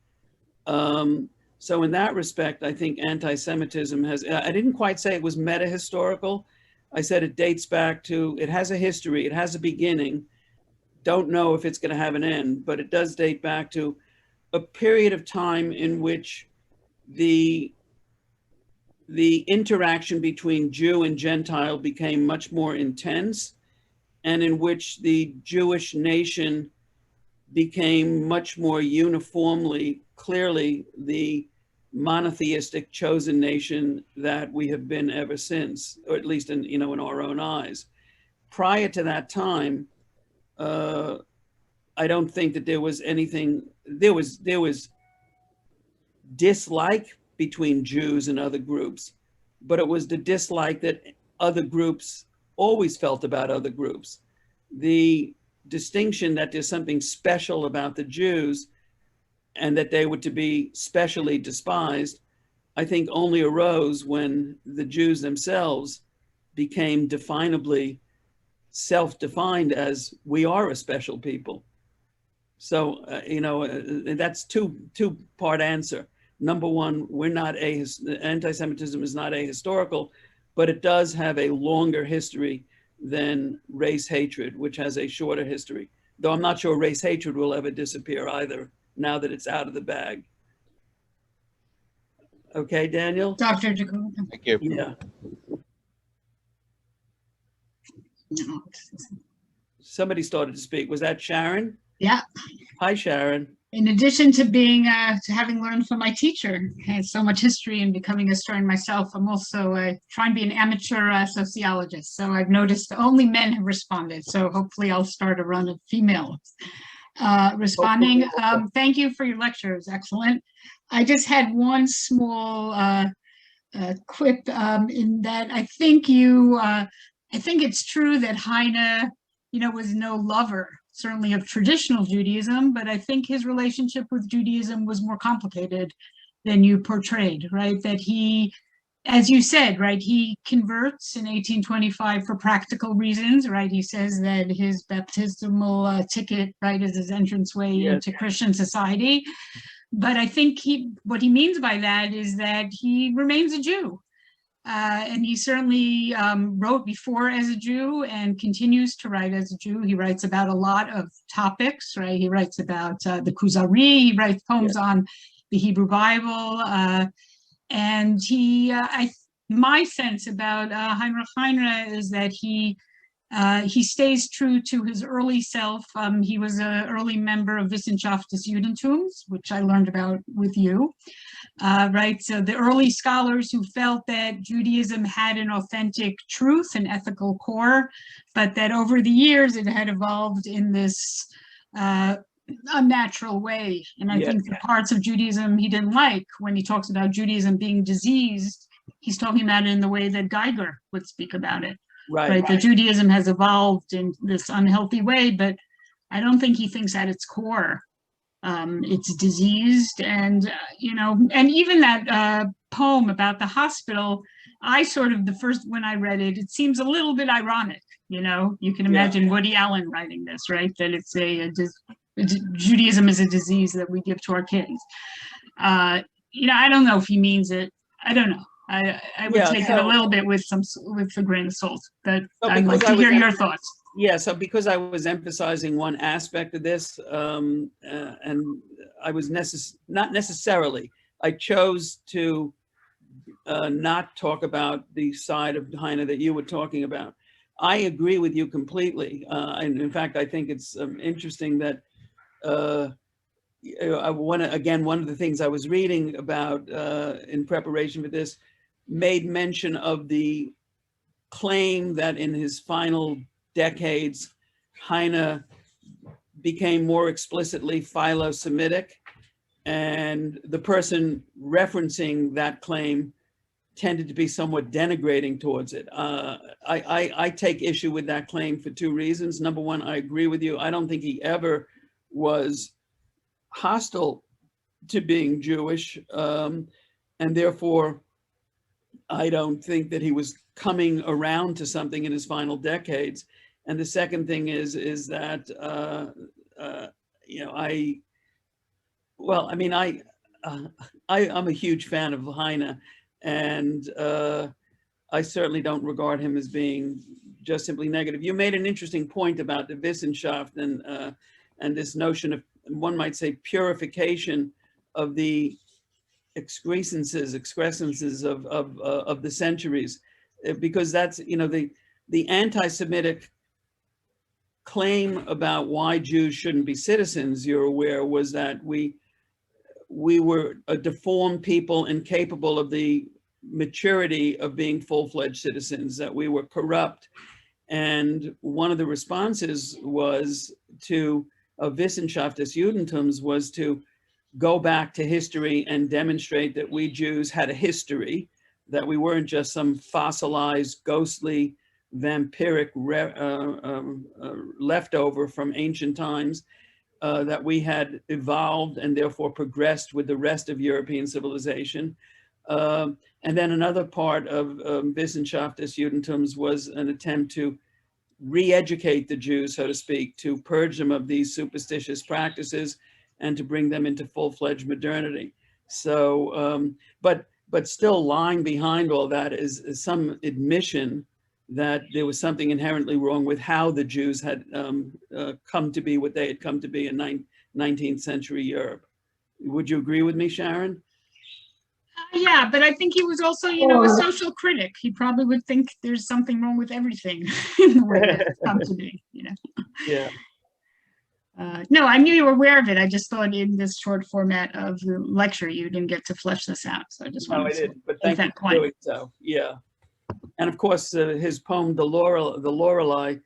So in that respect, I think anti-Semitism has, I didn't quite say it was meta-historical. I said it dates back to, it has a history, it has a beginning. Don't know if it's going to have an end, but it does date back to a period of time in which the interaction between Jew and Gentile became much more intense, and in which the Jewish nation became much more uniformly, clearly the monotheistic chosen nation that we have been ever since, or at least in our own eyes. Prior to that time, I don't think that there was anything, there was dislike between Jews and other groups, but it was the dislike that other groups always felt about other groups. The distinction that there's something special about the Jews and that they were to be specially despised, I think only arose when the Jews themselves became definably self-defined as we are a special people. So, that's two-part answer. Number one, anti-Semitism is not ahistorical, but it does have a longer history than race hatred, which has a shorter history. Though I'm not sure race hatred will ever disappear either, now that it's out of the bag. Okay, Daniel? Dr. Jucovy. thank you. Yeah. No. Somebody started to speak. Was that Sharon? Yeah. Hi, Sharon. In addition to being, to having learned from my teacher, has so much history and becoming a historian myself, I'm also trying to be an amateur sociologist. So I've noticed only men have responded. So hopefully I'll start a run of females. responding. Thank you for your lecture. It was excellent. I just had one small quip in that I think it's true that Heine, was no lover, certainly of traditional Judaism, but I think his relationship with Judaism was more complicated than you portrayed, right? That he, as you said, right, he converts in 1825 for practical reasons, right? He says that his baptismal ticket, right, is his entranceway into Christian society. But I think what he means by that is that he remains a Jew. And he certainly wrote before as a Jew and continues to write as a Jew. He writes about a lot of topics, right? He writes about the Kuzari, he writes poems on the Hebrew Bible. And my sense about Heinrich Heine is that he stays true to his early self. He was an early member of Wissenschaft des Judentums, which I learned about with you, right? So the early scholars who felt that Judaism had an authentic truth, an ethical core, but that over the years it had evolved in this unnatural way. And I think the parts of Judaism he didn't like, when he talks about Judaism being diseased, he's talking about it in the way that Geiger would speak about it. Right. That Judaism has evolved in this unhealthy way, but I don't think he thinks at its core it's diseased. And, and even that poem about the hospital, I sort of, when I read it, it seems a little bit ironic, you can imagine Woody Allen writing this, right? That it's Judaism is a disease that we give to our kids. I don't know if he means it. I don't know. I would take it a little bit with a grain of salt, but I'd like to hear your thoughts. Yeah, so because I was emphasizing one aspect of this, and I was not necessarily, I chose to not talk about the side of Heine that you were talking about. I agree with you completely. And in fact, I think it's interesting that one of the things I was reading about in preparation for this made mention of the claim that in his final decades, Heine became more explicitly philo-Semitic, and the person referencing that claim tended to be somewhat denigrating towards it. I take issue with that claim for two reasons. Number one, I agree with you. I don't think he ever was hostile to being Jewish, and therefore, I don't think that he was coming around to something in his final decades. And the second thing is that, I'm a huge fan of Heine, and I certainly don't regard him as being just simply negative. You made an interesting point about the Wissenschaft and this notion of, one might say, purification of the excrescences of the centuries, because that's, the anti-Semitic claim about why Jews shouldn't be citizens, you're aware, was that we were a deformed people incapable of the maturity of being full-fledged citizens, that we were corrupt. And one of the responses was Wissenschaft des Judentums was to go back to history and demonstrate that we Jews had a history, that we weren't just some fossilized, ghostly, vampiric leftover from ancient times, that we had evolved and therefore progressed with the rest of European civilization. And then another part of Wissenschaft des Judentums was an attempt to re-educate the Jews, so to speak, to purge them of these superstitious practices and to bring them into full-fledged modernity. So, but still lying behind all that is some admission that there was something inherently wrong with how the Jews had come to be what they had come to be in 19th century Europe. Would you agree with me, Sharon? Yeah, but I think he was also, a social critic. He probably would think there's something wrong with everything in the way it's come to be, Yeah. No, I knew you were aware of it. I just thought in this short format of the lecture, you didn't get to flesh this out. So I just wanted to but thank you for doing so. Yeah. And of course, his poem, The Lorelei,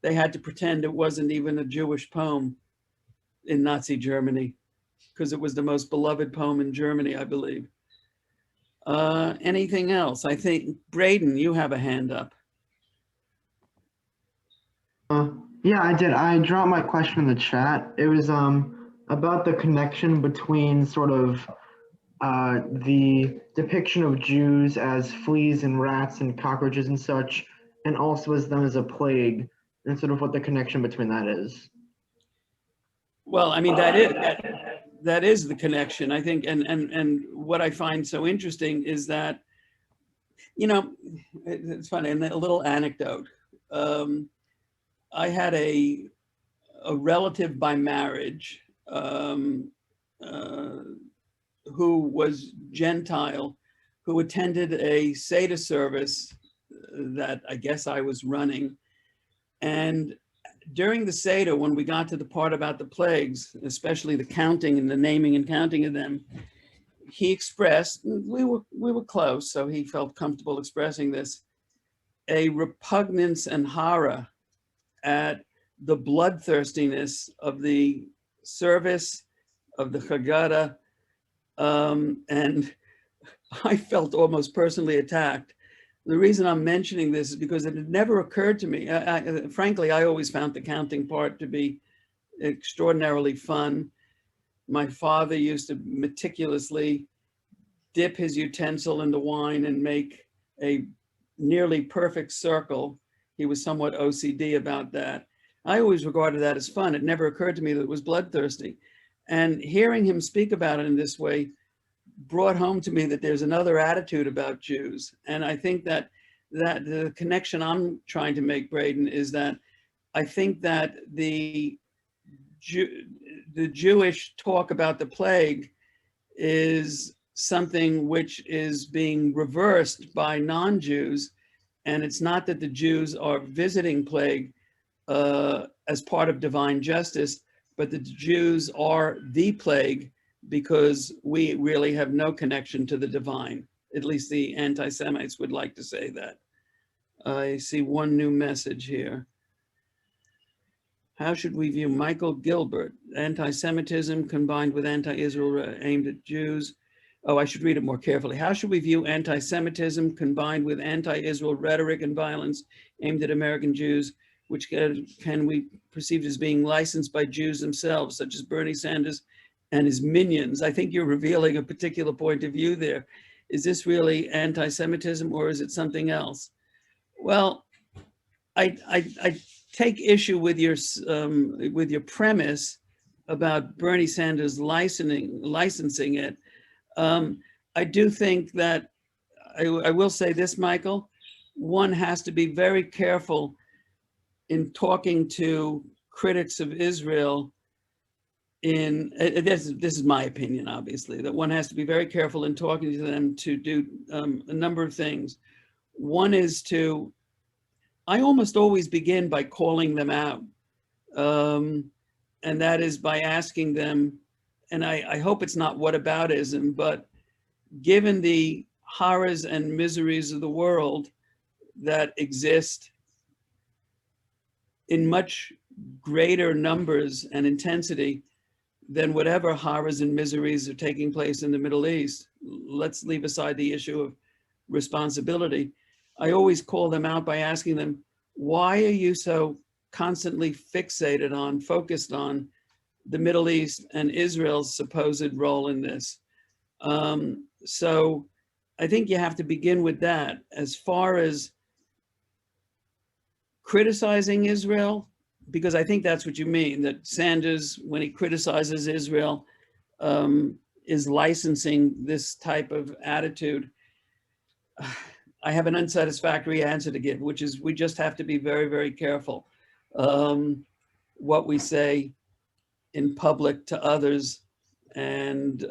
they had to pretend it wasn't even a Jewish poem. in Nazi Germany, because it was the most beloved poem in Germany, I believe. Anything else? I think, Braden, you have a hand up. Yeah, I did. I dropped my question in the chat. It was about the connection between sort of the depiction of Jews as fleas and rats and cockroaches and such, and also as them as a plague, and sort of what the connection between that is. Well, I mean, that is the connection, I think, and what I find so interesting is that, you know, it's funny, and a little anecdote. I had a relative by marriage who was Gentile, who attended a Seder service that I guess I was running. And during the Seder, when we got to the part about the plagues, especially the counting and the naming and counting of them, he expressed, we were close, so he felt comfortable expressing this, a repugnance and horror at the bloodthirstiness of the service, of the Haggadah, and I felt almost personally attacked. The reason I'm mentioning this is because it had never occurred to me. Frankly, I always found the counting part to be extraordinarily fun. My father used to meticulously dip his utensil in the wine and make a nearly perfect circle. He was somewhat OCD about that. I always regarded that as fun. It never occurred to me that it was bloodthirsty. And hearing him speak about it in this way brought home to me that there's another attitude about Jews. And I think that the connection I'm trying to make, Braden, is that I think that the Jewish talk about the plague is something which is being reversed by non-Jews. And it's not that the Jews are visiting plague as part of divine justice, but the Jews are the plague because we really have no connection to the divine. At least the anti-Semites would like to say that. I see one new message here. How should we view Michael Gilbert? Anti-Semitism combined with anti-Israel aimed at Jews. Oh, I should read it more carefully. How should we view anti-Semitism combined with anti-Israel rhetoric and violence aimed at American Jews, which can we perceive as being licensed by Jews themselves, such as Bernie Sanders and his minions? I think you're revealing a particular point of view there. Is this really anti-Semitism or is it something else? Well, I take issue with your premise about Bernie Sanders licensing it. I do think that, I will say this, Michael, one has to be very careful in talking to critics of Israel this is my opinion, obviously, that one has to be very careful in talking to them to do a number of things. One is I almost always begin by calling them out. And that is by asking them, and I hope it's not whataboutism, but given the horrors and miseries of the world that exist in much greater numbers and intensity than whatever horrors and miseries are taking place in the Middle East, let's leave aside the issue of responsibility. I always call them out by asking them, why are you so constantly focused on the Middle East and Israel's supposed role in this? So I think you have to begin with that. As far as criticizing Israel, because I think that's what you mean, that Sanders, when he criticizes Israel, is licensing this type of attitude. I have an unsatisfactory answer to give, which is we just have to be very, very careful what we say in public to others and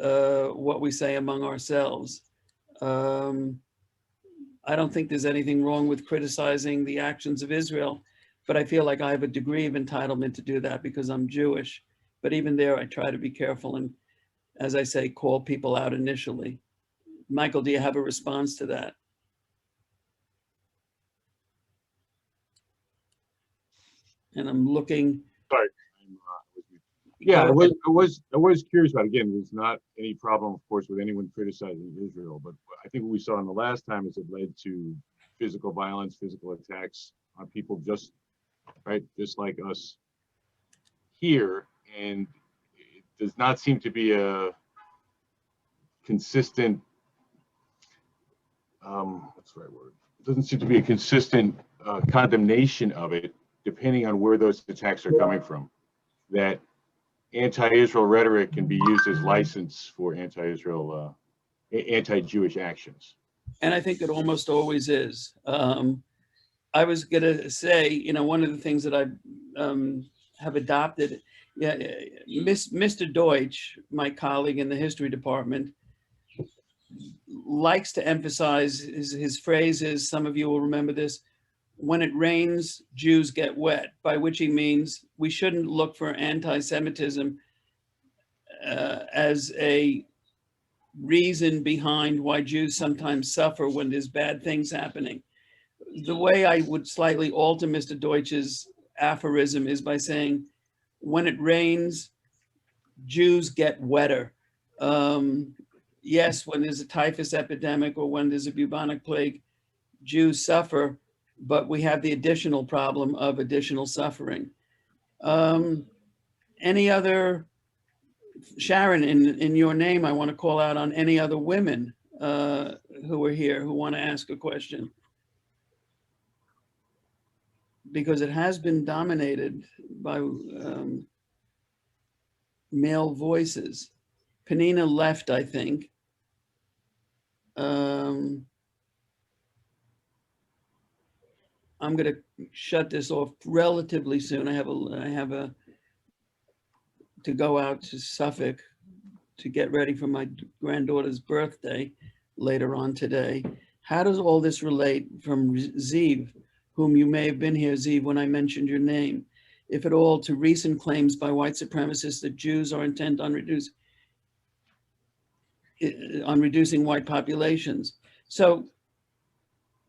what we say among ourselves. I don't think there's anything wrong with criticizing the actions of Israel, but I feel like I have a degree of entitlement to do that because I'm Jewish. But even there, I try to be careful and, as I say, call people out initially. Michael, do you have a response to that? And I'm looking. Sorry. Yeah, I was curious about, again, there's not any problem, of course, with anyone criticizing Israel, but I think what we saw in the last time is it led to physical violence, physical attacks on people just like us here, and it does not seem to be a consistent, what's the right word? It doesn't seem to be a consistent condemnation of it, depending on where those attacks are coming from. That anti-Israel rhetoric can be used as license for anti-Israel, anti-Jewish actions. And I think it almost always is. I was going to say, one of the things that I have adopted, Mr. Deutsch, my colleague in the history department, likes to emphasize, his phrase is, some of you will remember this, when it rains, Jews get wet, by which he means we shouldn't look for anti-Semitism as a reason behind why Jews sometimes suffer when there's bad things happening. The way I would slightly alter Mr. Deutsch's aphorism is by saying, when it rains, Jews get wetter. Yes, when there's a typhus epidemic or when there's a bubonic plague, Jews suffer, but we have the additional problem of additional suffering. Any other, Sharon, in your name, I want to call out on any other women who are here who want to ask a question. Because it has been dominated by male voices. Penina left, I think. I'm going to shut this off relatively soon. I have to go out to Suffolk to get ready for my granddaughter's birthday later on today. How does all this relate from Ziv, whom you may have been here, Ziv, when I mentioned your name, if at all, to recent claims by white supremacists that Jews are intent on reducing white populations? So,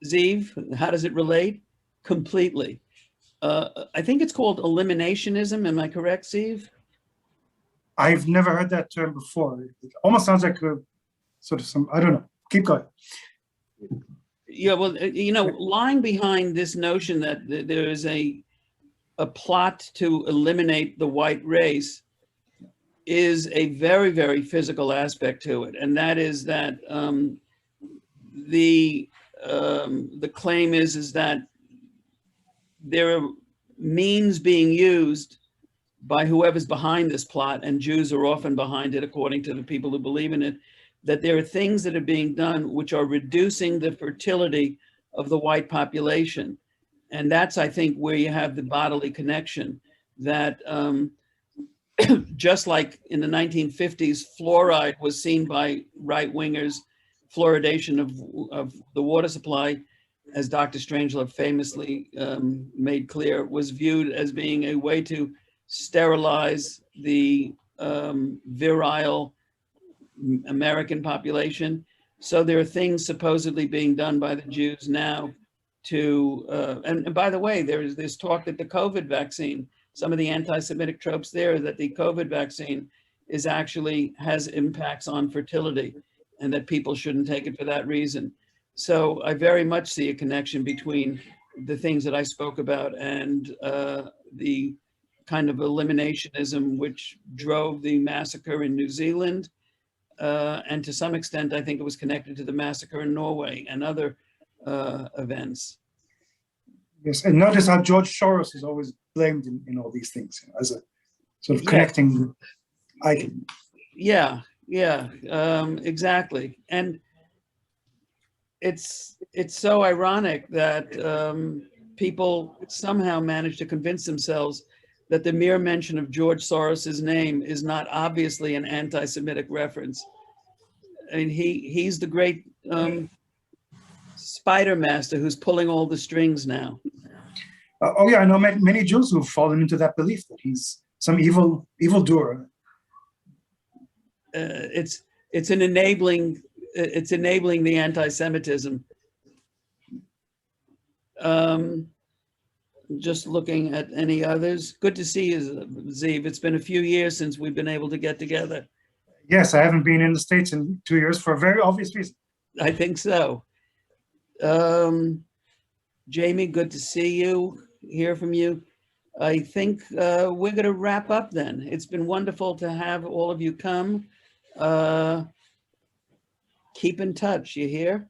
Ziv, how does it relate? Completely. I think it's called eliminationism. Am I correct, Ziv? I've never heard that term before. It almost sounds like a sort of some, I don't know. Keep going. Yeah, well, lying behind this notion that there is a plot to eliminate the white race is a very, very physical aspect to it. And that is that the claim is that there are means being used by whoever's behind this plot, and Jews are often behind it, according to the people who believe in it, that there are things that are being done which are reducing the fertility of the white population. And that's, I think, where you have the bodily connection, that just like in the 1950s, fluoride was seen by right-wingers, fluoridation of the water supply, as Dr. Strangelove famously made clear, was viewed as being a way to sterilize the virile American population. So there are things supposedly being done by the Jews now to, and by the way, there's this talk that the COVID vaccine, some of the anti-Semitic tropes there, that the COVID vaccine is actually has impacts on fertility and that people shouldn't take it for that reason. So I very much see a connection between the things that I spoke about and the kind of eliminationism which drove the massacre in New Zealand. And to some extent, I think it was connected to the massacre in Norway and other events. Yes, and notice how George Soros is always blamed in all these things, as a sort of connecting item. Yeah, exactly. And it's so ironic that people somehow manage to convince themselves that the mere mention of George Soros's name is not obviously an anti-Semitic reference. I mean, he's the great spider master who's pulling all the strings now. Oh yeah, I know many Jews who've fallen into that belief that he's some evildoer. It's enabling the anti-Semitism. just looking at any others. Good to see you, Zeev. It's been a few years since we've been able to get together. Yes, I haven't been in the States in 2 years for a very obvious reason. I think so. Jamie, good to see you, hear from you. I think we're going to wrap up then. It's been wonderful to have all of you come. Keep in touch, you hear?